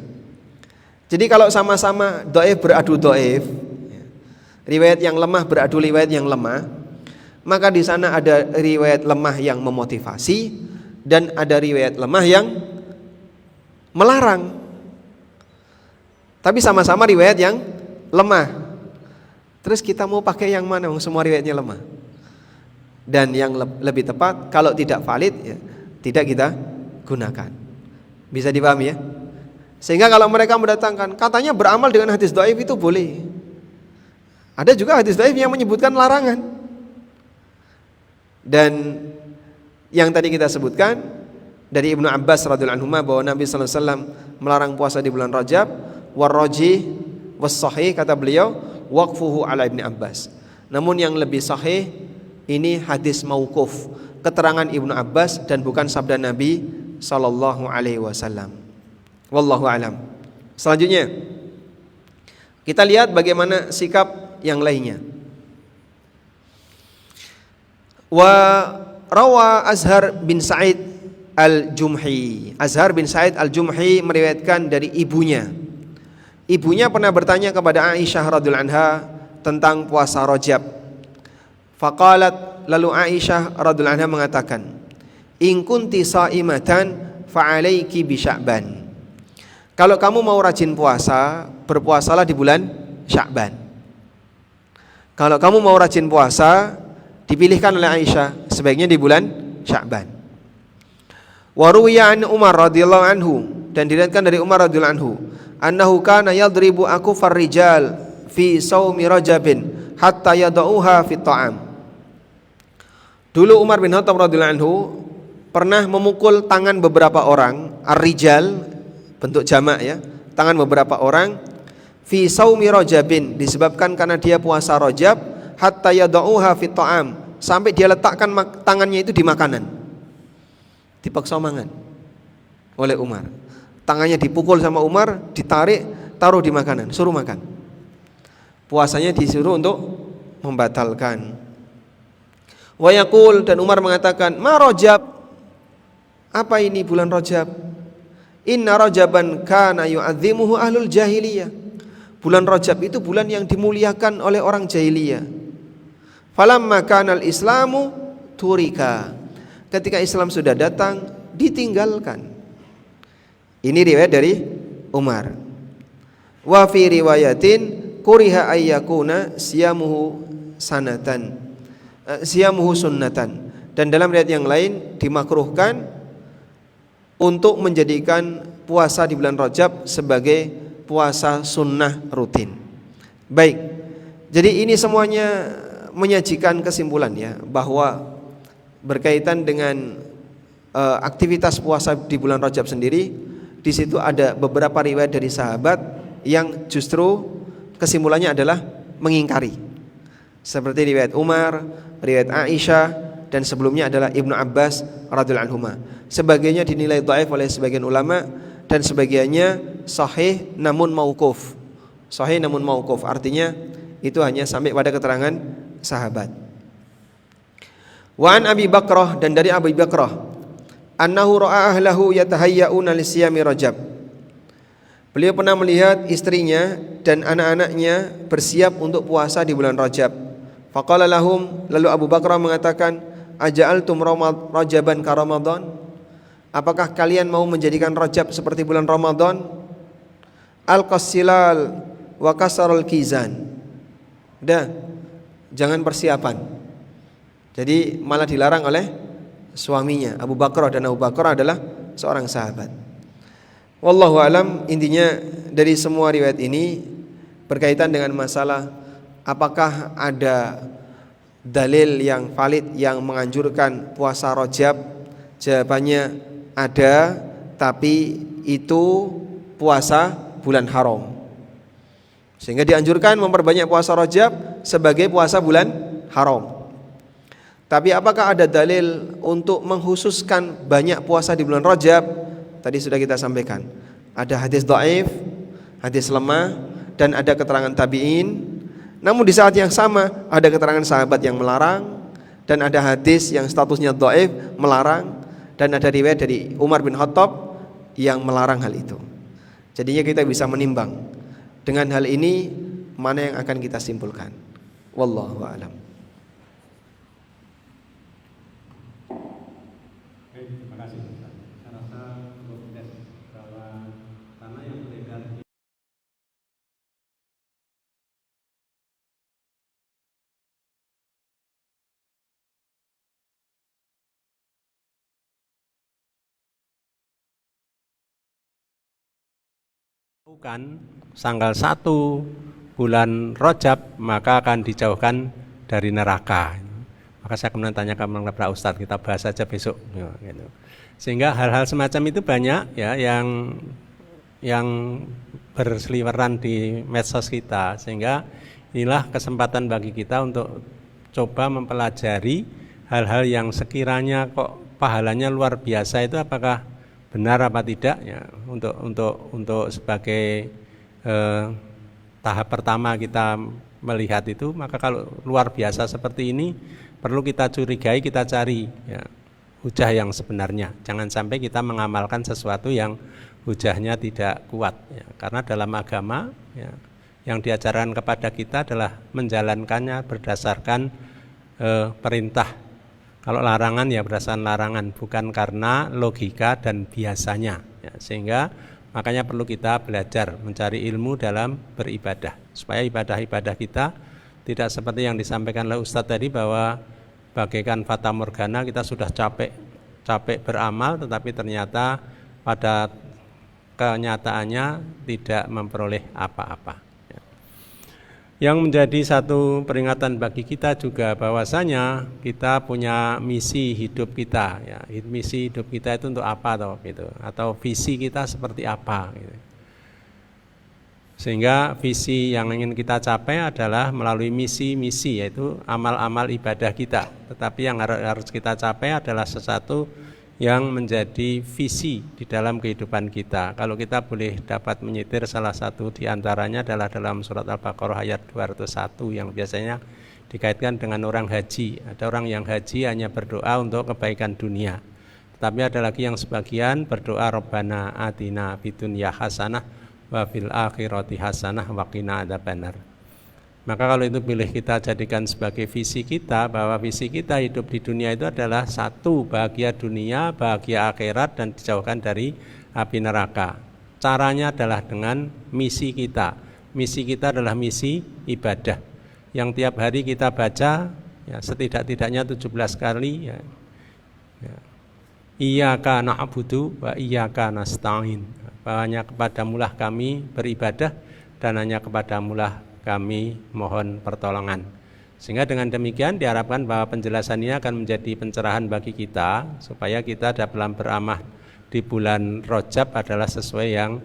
Jadi kalau sama-sama dhaif beradu dhaif, riwayat yang lemah beradu riwayat yang lemah, maka di sana ada riwayat lemah yang memotivasi dan ada riwayat lemah yang melarang. Tapi sama-sama riwayat yang lemah. Terus kita mau pakai yang mana? Semua riwayatnya lemah. Dan yang lebih tepat, kalau tidak valid ya, tidak kita gunakan. Bisa dipahami ya? Sehingga kalau mereka mendatangkan katanya beramal dengan hadis dhaif itu boleh. Ada juga hadis dhaif yang menyebutkan larangan. Dan yang tadi kita sebutkan dari Ibnu Abbas radhiyallahu anhu bahwa Nabi sallallahu alaihi wasallam melarang puasa di bulan Rajab, warrajih was-sahih kata beliau waqfuhu ala Ibnu Abbas. Namun yang lebih sahih ini hadis mauquf, keterangan Ibnu Abbas dan bukan sabda Nabi sallallahu alaihi wasallam. Wallahu alam. Selanjutnya kita lihat bagaimana sikap yang lainnya. Wa rawa Azhar bin Sa'id al-Jumhi. Azhar bin Sa'id al-Jumhi meriwayatkan dari ibunya. Ibunya pernah bertanya kepada Aisyah radhiyallahu anha tentang puasa Rajab. Faqalat, lalu Aisyah radhiyallahu anha mengatakan, "In kunti shaimatan fa 'alaiki bi Sya'ban." Kalau kamu mau rajin puasa, berpuasalah di bulan Sya'ban. Kalau kamu mau rajin puasa, dipilihkan oleh Aisyah sebaiknya di bulan Sya'ban. Wa ruwiya an Umar radhiyallahu anhu, dan diriwayatkan dari Umar radhiyallahu anhu, annahu kana yadribu akufar rijal fi shaumi Rajabin hatta yad'uha fi ta'am. Dulu Umar bin Khattab radhiyallahu anhu pernah memukul tangan beberapa orang, ar-rijal bentuk jamak ya, tangan beberapa orang fi shaumi Rajabin, disebabkan karena dia puasa Rajab, hatta yad'uha fi ta'am, sampai dia letakkan tangannya itu di makanan. Dipaksa mangan oleh Umar. Tangannya dipukul sama Umar, ditarik, taruh di makanan, suruh makan. Puasanya disuruh untuk membatalkan. Wa yaqul, dan Umar mengatakan, "Ma Rajab?" Apa ini bulan Rajab? "Inna Rajaban kana yu'azzimuhu ahlul jahiliyah." Bulan Rajab itu bulan yang dimuliakan oleh orang jahiliyah. Falamma kanal Islamu turika. Ketika Islam sudah datang, ditinggalkan. Ini riwayat dari Umar. Wa fi riwayatin kuriha ayyakuna siyamuhu sanatan, siyamuhu sunnatan. Dan dalam riwayat yang lain dimakruhkan untuk menjadikan puasa di bulan Rajab sebagai puasa sunnah rutin. Baik, jadi ini semuanya menyajikan kesimpulan ya, bahwa berkaitan dengan aktivitas puasa di bulan Rajab sendiri, di situ ada beberapa riwayat dari sahabat yang justru kesimpulannya adalah mengingkari, seperti riwayat Umar, riwayat Aisyah, dan sebelumnya adalah Ibnu Abbas radhiyallahu anhuma. Sebagiannya dinilai dhaif oleh sebagian ulama dan sebagiannya sahih namun mauquf. Sahih namun mauquf artinya itu hanya sampai pada keterangan sahabat. Wa an Abi Bakrah, dan dari Abi Bakrah, annahu ra'a ahlahu yatahayyauna li siyami Rajab. Beliau pernah melihat istrinya dan anak-anaknya bersiap untuk puasa di bulan Rajab. Faqala lahum, lalu Abu Bakrah mengatakan, "Aja'altum Rajaban ka Ramadan?" Apakah kalian mau menjadikan Rajab seperti bulan Ramadan? Al-qasilal wa kasarul kizan. Udah, jangan persiapan. Jadi malah dilarang oleh suaminya Abu Bakrah, dan Abu Bakrah adalah seorang sahabat. Wallahu alam, intinya dari semua riwayat ini berkaitan dengan masalah apakah ada dalil yang valid yang menganjurkan puasa Rajab. Jawabannya ada, tapi itu puasa bulan haram. Sehingga dianjurkan memperbanyak puasa Rajab sebagai puasa bulan haram. Tapi apakah ada dalil untuk mengkhususkan banyak puasa di bulan Rajab? Tadi sudah kita sampaikan. Ada hadis dhaif, hadis lemah, dan ada keterangan tabi'in. Namun di saat yang sama ada keterangan sahabat yang melarang, dan ada hadis yang statusnya dhaif melarang, dan ada riwayat dari Umar bin Khattab yang melarang hal itu. Jadinya kita bisa menimbang dengan hal ini mana yang akan kita simpulkan. Wallahu a'lam. Terima kasih Ustaz. Saya rasa bahwa tanah yang beredar bukan tanggal 1 bulan Rajab maka akan dijauhkan dari neraka. Maka saya kemudian tanyakan kepada Ustadz, kita bahas saja besok gitu. Sehingga hal-hal semacam itu banyak ya yang berseliweran di medsos kita, sehingga inilah kesempatan bagi kita untuk coba mempelajari hal-hal yang sekiranya kok pahalanya luar biasa itu apakah benar apa tidak ya, untuk sebagai tahap pertama kita melihat itu. Maka kalau luar biasa seperti ini perlu kita curigai, kita cari ya, hujah yang sebenarnya. Jangan sampai kita mengamalkan sesuatu yang hujahnya tidak kuat ya. Karena dalam agama ya, yang diajarkan kepada kita adalah menjalankannya berdasarkan perintah. Kalau larangan ya berdasarkan larangan, bukan karena logika dan biasanya ya. Sehingga makanya perlu kita belajar mencari ilmu dalam beribadah, supaya ibadah-ibadah kita tidak seperti yang disampaikan oleh Ustadz tadi, bahwa bagaikan fata morgana kita sudah capek beramal, tetapi ternyata pada kenyataannya tidak memperoleh apa-apa. Yang menjadi satu peringatan bagi kita juga bahwasanya kita punya misi hidup kita ya. Misi hidup kita itu untuk apa atau visi kita seperti apa gitu. Sehingga visi yang ingin kita capai adalah melalui misi-misi, yaitu amal-amal ibadah kita. Tetapi yang harus kita capai adalah sesuatu yang menjadi visi di dalam kehidupan kita. Kalau kita boleh dapat menyitir salah satu di antaranya adalah dalam surat Al-Baqarah ayat 201 yang biasanya dikaitkan dengan orang haji. Ada orang yang haji hanya berdoa untuk kebaikan dunia. Tapi ada lagi yang sebagian berdoa Rabbana atina fid dunya hasanah wa fil akhirati hasanah wa qina adzabannar. Maka kalau itu pilih kita jadikan sebagai visi kita, bahwa visi kita hidup di dunia itu adalah satu, bahagia dunia, bahagia akhirat, dan dijauhkan dari api neraka. Caranya adalah dengan misi kita. Misi kita adalah misi ibadah yang tiap hari kita baca ya, setidak-tidaknya 17 kali ya. Iyyaka na'budu wa iyyaka nasta'in. Hanya kepadamulah kami beribadah dan hanya kepadamulah kami mohon pertolongan. Sehingga dengan demikian diharapkan bahwa penjelasan ini akan menjadi pencerahan bagi kita, supaya kita dalam beramal di bulan Rajab adalah sesuai yang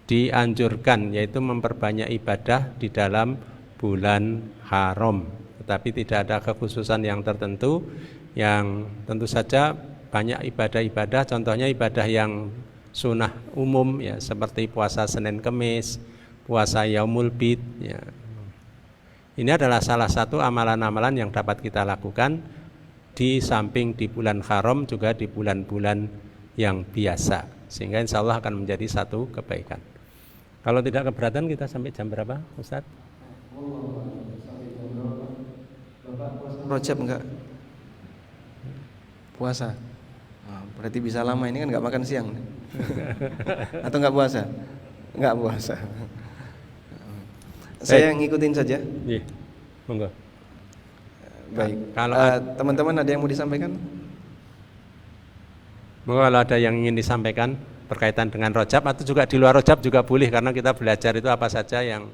dianjurkan, yaitu memperbanyak ibadah di dalam bulan haram. Tetapi tidak ada kekhususan yang tertentu, yang tentu saja banyak ibadah-ibadah, contohnya ibadah yang sunnah umum ya, seperti puasa Senin Kemis, puasa Yaumul Bid ya. Ini adalah salah satu amalan-amalan yang dapat kita lakukan di samping di bulan haram, juga di bulan-bulan yang biasa, sehingga insya Allah akan menjadi satu kebaikan. Kalau tidak keberatan kita sampai jam berapa Ustadz? Rajab enggak? Puasa. Berarti bisa lama, ini kan enggak makan siang. Atau enggak puasa? Enggak puasa. Saya ngikutin saja. Iya, monggo. Baik. Kalau teman-teman ada yang mau disampaikan? Monggo, kalau ada yang ingin disampaikan berkaitan dengan Rajab atau juga di luar Rajab juga boleh, karena kita belajar itu apa saja yang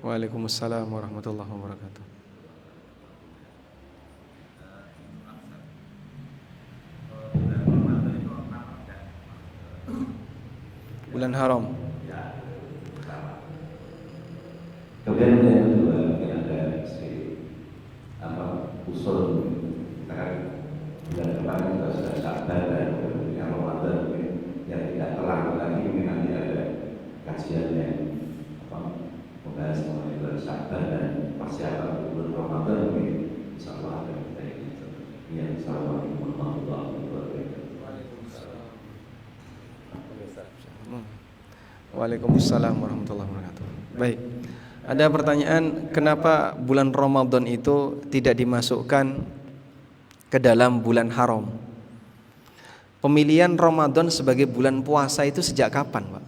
Waalaikumsalam warahmatullahi wabarakatuh. Bulan haram. Kemudian yang kedua mungkin ada sedikit usul karena bulan kemarin kita sudah Sya'ban dan kemudian Ramadan mungkin yang tidak terlalu lagi mungkin nanti ada kajian yang membahas mengenai bulan Sya'ban dan persiapan bulan Ramadan mungkin insyaallah ada kita ini. Assalamualaikum warahmatullahi wabarakatuh. Waalaikumsalam warahmatullahi wabarakatuh. Baik. Ada pertanyaan, kenapa bulan Ramadan itu tidak dimasukkan ke dalam bulan haram? Pemilihan Ramadan sebagai bulan puasa itu sejak kapan, Pak?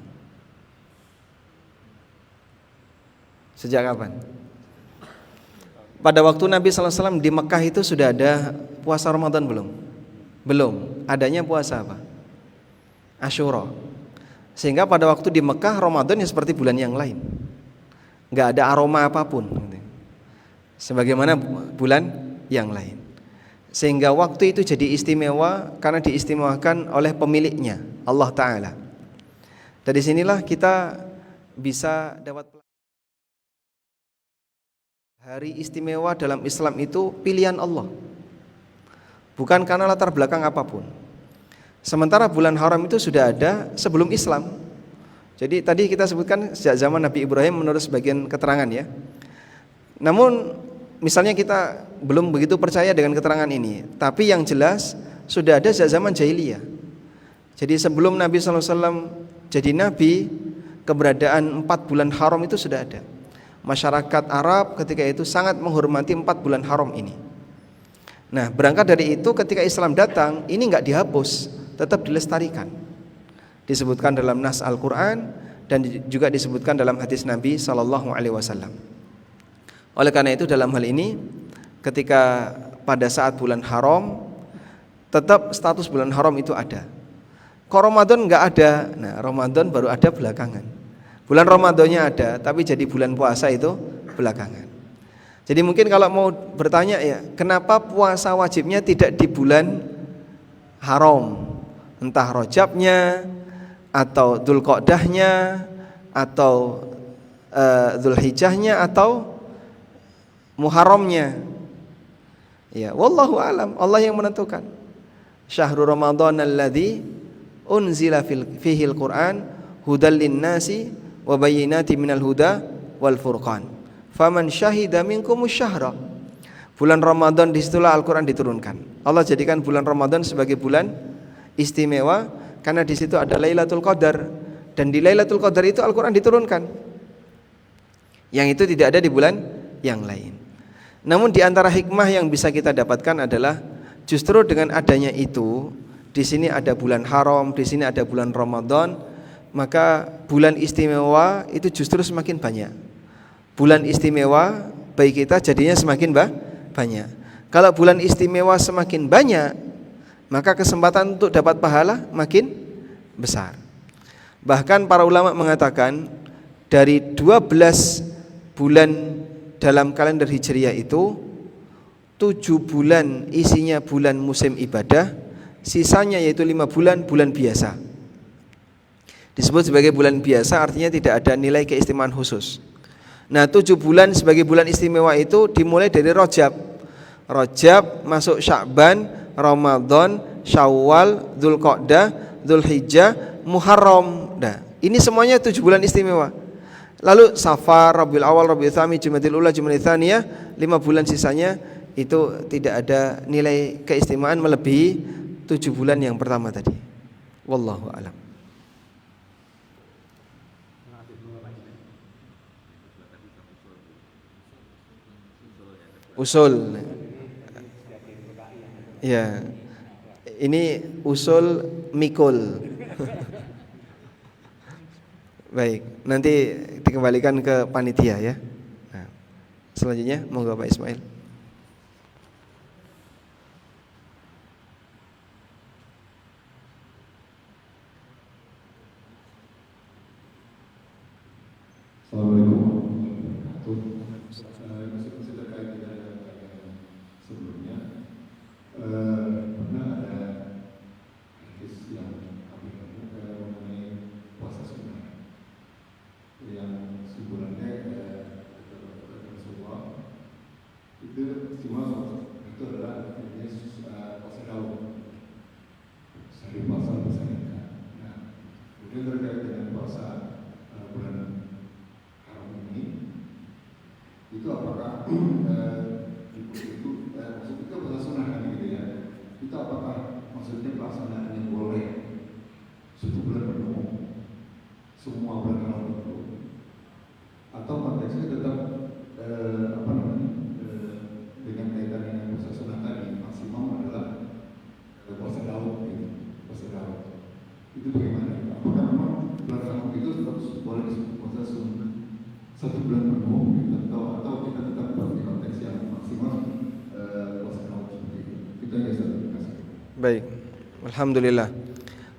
Sejak kapan? Pada waktu Nabi SAW di Mekah itu sudah ada puasa Ramadan belum? Belum. Adanya puasa apa? Asyura. Sehingga pada waktu di Mekah Ramadan ya seperti bulan yang lain, nggak ada aroma apapun, sebagaimana bulan yang lain. Sehingga waktu itu jadi istimewa karena diistimewakan oleh pemiliknya, Allah Ta'ala. Dari sinilah kita bisa dapat hari istimewa dalam Islam itu pilihan Allah, bukan karena latar belakang apapun. Sementara bulan haram itu sudah ada sebelum Islam. Jadi tadi kita sebutkan sejak zaman Nabi Ibrahim menurut sebagian keterangan ya. Namun misalnya kita belum begitu percaya dengan keterangan ini, tapi yang jelas sudah ada sejak zaman jahiliyah. Jadi sebelum Nabi SAW jadi Nabi, keberadaan 4 bulan haram itu sudah ada. Masyarakat Arab ketika itu sangat menghormati 4 bulan haram ini. Nah, berangkat dari itu ketika Islam datang, ini enggak dihapus, tetap dilestarikan. Disebutkan dalam nas Al-Quran dan juga disebutkan dalam hadis Nabi SAW. Oleh karena itu dalam hal ini, ketika pada saat bulan haram, tetap status bulan haram itu ada. Kok Ramadan enggak ada? Nah, Ramadan baru ada belakangan. Bulan Ramadannya ada, tapi jadi bulan puasa itu belakangan. Jadi mungkin kalau mau bertanya ya, kenapa puasa wajibnya tidak di bulan haram? Entah Rajabnya, atau Dzulqa'dahnya, atau Dzulhijjahnya, atau Muharramnya. Ya, wallahu alam, Allah yang menentukan. Syahrul Ramadan alladzi unzila fihi al-Qur'an hudal lin-nasi wa bayyinatin minal huda wal furqan. Faman syahida minkumus syahra. Bulan Ramadan disitulah Al-Qur'an diturunkan. Allah jadikan bulan Ramadan sebagai bulan istimewa karena di situ ada Lailatul Qadar, dan di Lailatul Qadar itu Al-Qur'an diturunkan. Yang itu tidak ada di bulan yang lain. Namun di antara hikmah yang bisa kita dapatkan adalah justru dengan adanya itu, di sini ada bulan haram, di sini ada bulan Ramadan, maka bulan istimewa itu justru semakin banyak. Bulan istimewa bagi kita jadinya semakin banyak. Kalau bulan istimewa semakin banyak, maka kesempatan untuk dapat pahala makin besar. Bahkan para ulama mengatakan dari 12 bulan dalam kalender Hijriah itu 7 bulan isinya bulan musim ibadah, sisanya yaitu 5 bulan bulan biasa. Disebut sebagai bulan biasa artinya tidak ada nilai keistimewaan khusus. Nah, 7 bulan sebagai bulan istimewa itu dimulai dari Rajab. Rajab masuk Sya'ban, Ramadan, Syawal, Dzulqa'dah, Dzulhijjah, Muharram. Nah, ini semuanya 7 bulan istimewa. Lalu Safar, Rabiul Awal, Rabiul Tsani, Jumadil Ula, Jumadil Tsaniyah, 5 bulan sisanya itu tidak ada nilai keistimewaan melebihi 7 bulan yang pertama tadi. Wallahu a'lam. Usul. Ya. Ini usul mikul. Baik, nanti dikembalikan ke panitia ya. Nah, selanjutnya monggo Pak Ismail. Assalamualaikum Masih terkait dengan sebelumnya, pernah ada hadis yang kami temukan mengenai puasa sunnah yang sebulannya Rasulullah itu istimewa, itu adalah puasa Daud, sehari puasa bersama. Nah, kemudian terkait dengan puasa bulan haram ini, itu apakah itu maksudnya puasa sunnah kan gitu ya? Itu apakah maksudnya pelaksanaan yang boleh 1 bulan penuh, semua bulan haram itu, atau konteksnya tetap dengan kaitan dengan puasa sunnah tadi maksimum adalah puasa Daud gitu, puasa Daud itu bagaimana? Apakah memang bulan haram itu tetap boleh disebut puasa sunnah 1 bulan penuh gitu, atau kita tetap di konteks yang maksimal puasa Daud seperti itu? Itu aja Ustaz. Terima kasih. Baik, alhamdulillah.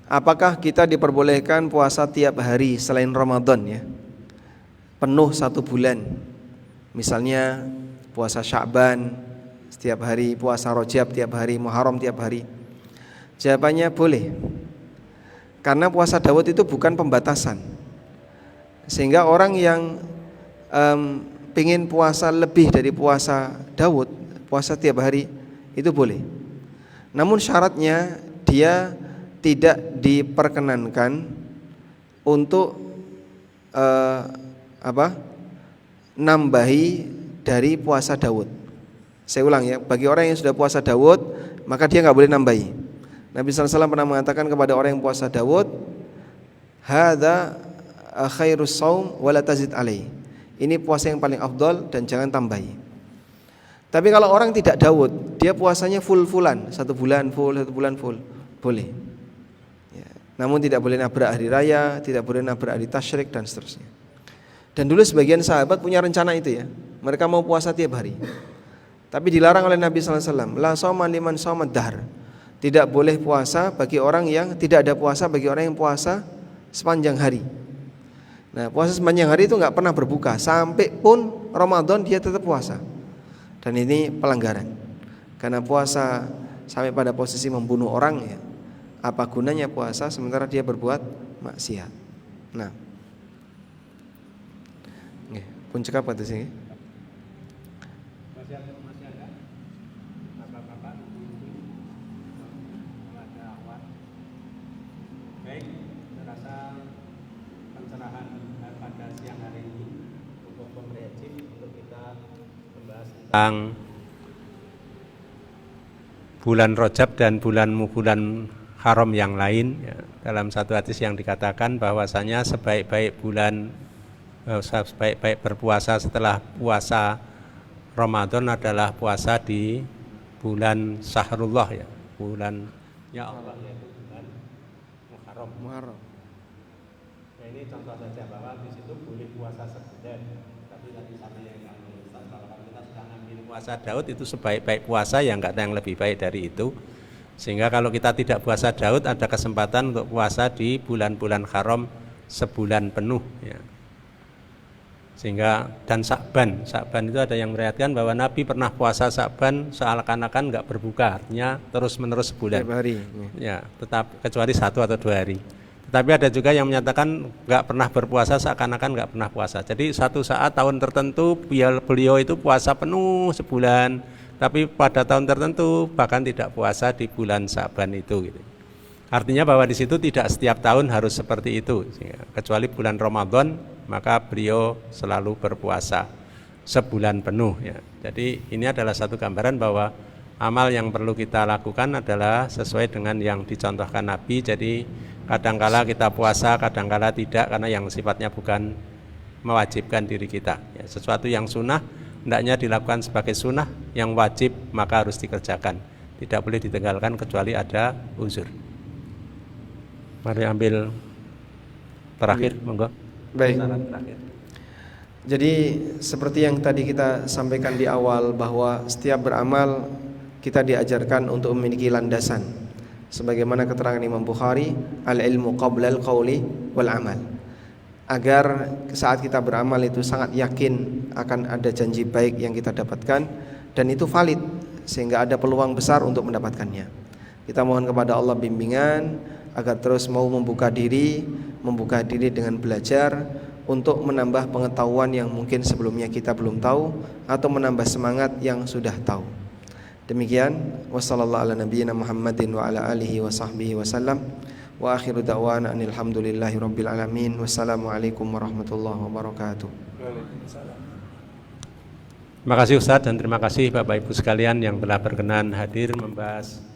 Apakah kita diperbolehkan puasa tiap hari selain Ramadan ya? Penuh 1 bulan. Misalnya puasa Sya'ban setiap hari, puasa Rajab tiap hari, Muharram tiap hari. Jawabannya boleh. Karena puasa Daud itu bukan pembatasan. Sehingga orang yang pingin puasa lebih dari puasa Daud, puasa tiap hari, itu boleh. Namun syaratnya dia tidak diperkenankan untuk nambahi dari puasa Daud. Saya ulang ya, bagi orang yang sudah puasa Daud, maka dia nggak boleh nambahi. Nabi SAW pernah mengatakan kepada orang yang puasa Daud, hadza khairus shaum wala tazid alai. Ini puasa yang paling afdal dan jangan tambahi. Tapi kalau orang tidak Daud, dia puasanya full-fullan, 1 bulan full, boleh. Ya. Namun tidak boleh nabrak hari raya, tidak boleh nabrak hari tasyrik dan seterusnya. Dan dulu sebagian sahabat punya rencana itu ya, mereka mau puasa tiap hari. Tapi dilarang oleh Nabi SAW. La shauma liman shaumad dahr. Tidak boleh puasa bagi orang yang tidak ada puasa bagi orang yang puasa sepanjang hari. Nah, puasa sepanjang hari itu nggak pernah berbuka, sampai pun Ramadan dia tetap puasa. Dan ini pelanggaran. Karena puasa sampai pada posisi membunuh orang ya, apa gunanya puasa sementara dia berbuat maksiat. Nah, nggih, pun cekap kata sini. Masih ada? Bapak-bapak, ada awan. Baik, saya rasa pencerahan pada siang hari ini cukup komprehensif untuk kita membahas tentang bulan Rajab dan bulan haram yang lain ya. Dalam satu hadis yang dikatakan bahwasanya sebaik-baik berpuasa setelah puasa Ramadan adalah puasa di bulan Syahrullah ya, bulannya Allah, yaitu bulan Muharram. Nah, ini contoh saja bahwa di situ boleh puasa sebulan. Tapi tadi sama yang Ustaz, kalau kita sudah ngambil puasa Daud itu sebaik-baik puasa, yang nggak ada yang lebih baik dari itu. Sehingga kalau kita tidak puasa Daud, ada kesempatan untuk puasa di bulan-bulan haram sebulan penuh ya. Sehingga dan Sya'ban itu ada yang meriwayatkan bahwa Nabi pernah puasa Sya'ban seakan-akan nggak berbuka, artinya terus-menerus sebulan. Tiap hari. Ya, tetap kecuali 1 atau 2 hari. Tetapi ada juga yang menyatakan nggak pernah berpuasa seakan-akan nggak pernah puasa. Jadi satu saat tahun tertentu beliau itu puasa penuh sebulan, tapi pada tahun tertentu bahkan tidak puasa di bulan Sya'ban itu. Gitu. Artinya bahwa di situ tidak setiap tahun harus seperti itu, kecuali bulan Ramadan maka beliau selalu berpuasa sebulan penuh. Ya. Jadi ini adalah satu gambaran bahwa amal yang perlu kita lakukan adalah sesuai dengan yang dicontohkan Nabi. Jadi kadangkala kita puasa, kadangkala tidak, karena yang sifatnya bukan mewajibkan diri kita. Ya, sesuatu yang sunnah hendaknya dilakukan sebagai sunnah, yang wajib maka harus dikerjakan. Tidak boleh ditinggalkan kecuali ada uzur. Mari ambil terakhir, monggo. Baik. Jadi seperti yang tadi kita sampaikan di awal, bahwa setiap beramal kita diajarkan untuk memiliki landasan. Sebagaimana keterangan Imam Bukhari, al-ilmu qabla al-qawli wal amal. agar saat kita beramal itu sangat yakin akan ada janji baik yang kita dapatkan dan itu valid sehingga ada peluang besar untuk mendapatkannya. Kita mohon kepada Allah bimbingan agar terus mau membuka diri dengan belajar untuk menambah pengetahuan yang mungkin sebelumnya kita belum tahu atau menambah semangat yang sudah tahu. Demikian, wassallallahu ala nabiyyina Muhammadin wa ala alihi wa sahbihi wasallam. Wa akhiru da'wana alhamdulillahi rabbil alamin. Wassalamualaikum warahmatullahi wabarakatuh. Terima kasih Ustadz dan terima kasih Bapak Ibu sekalian yang telah berkenan hadir membahas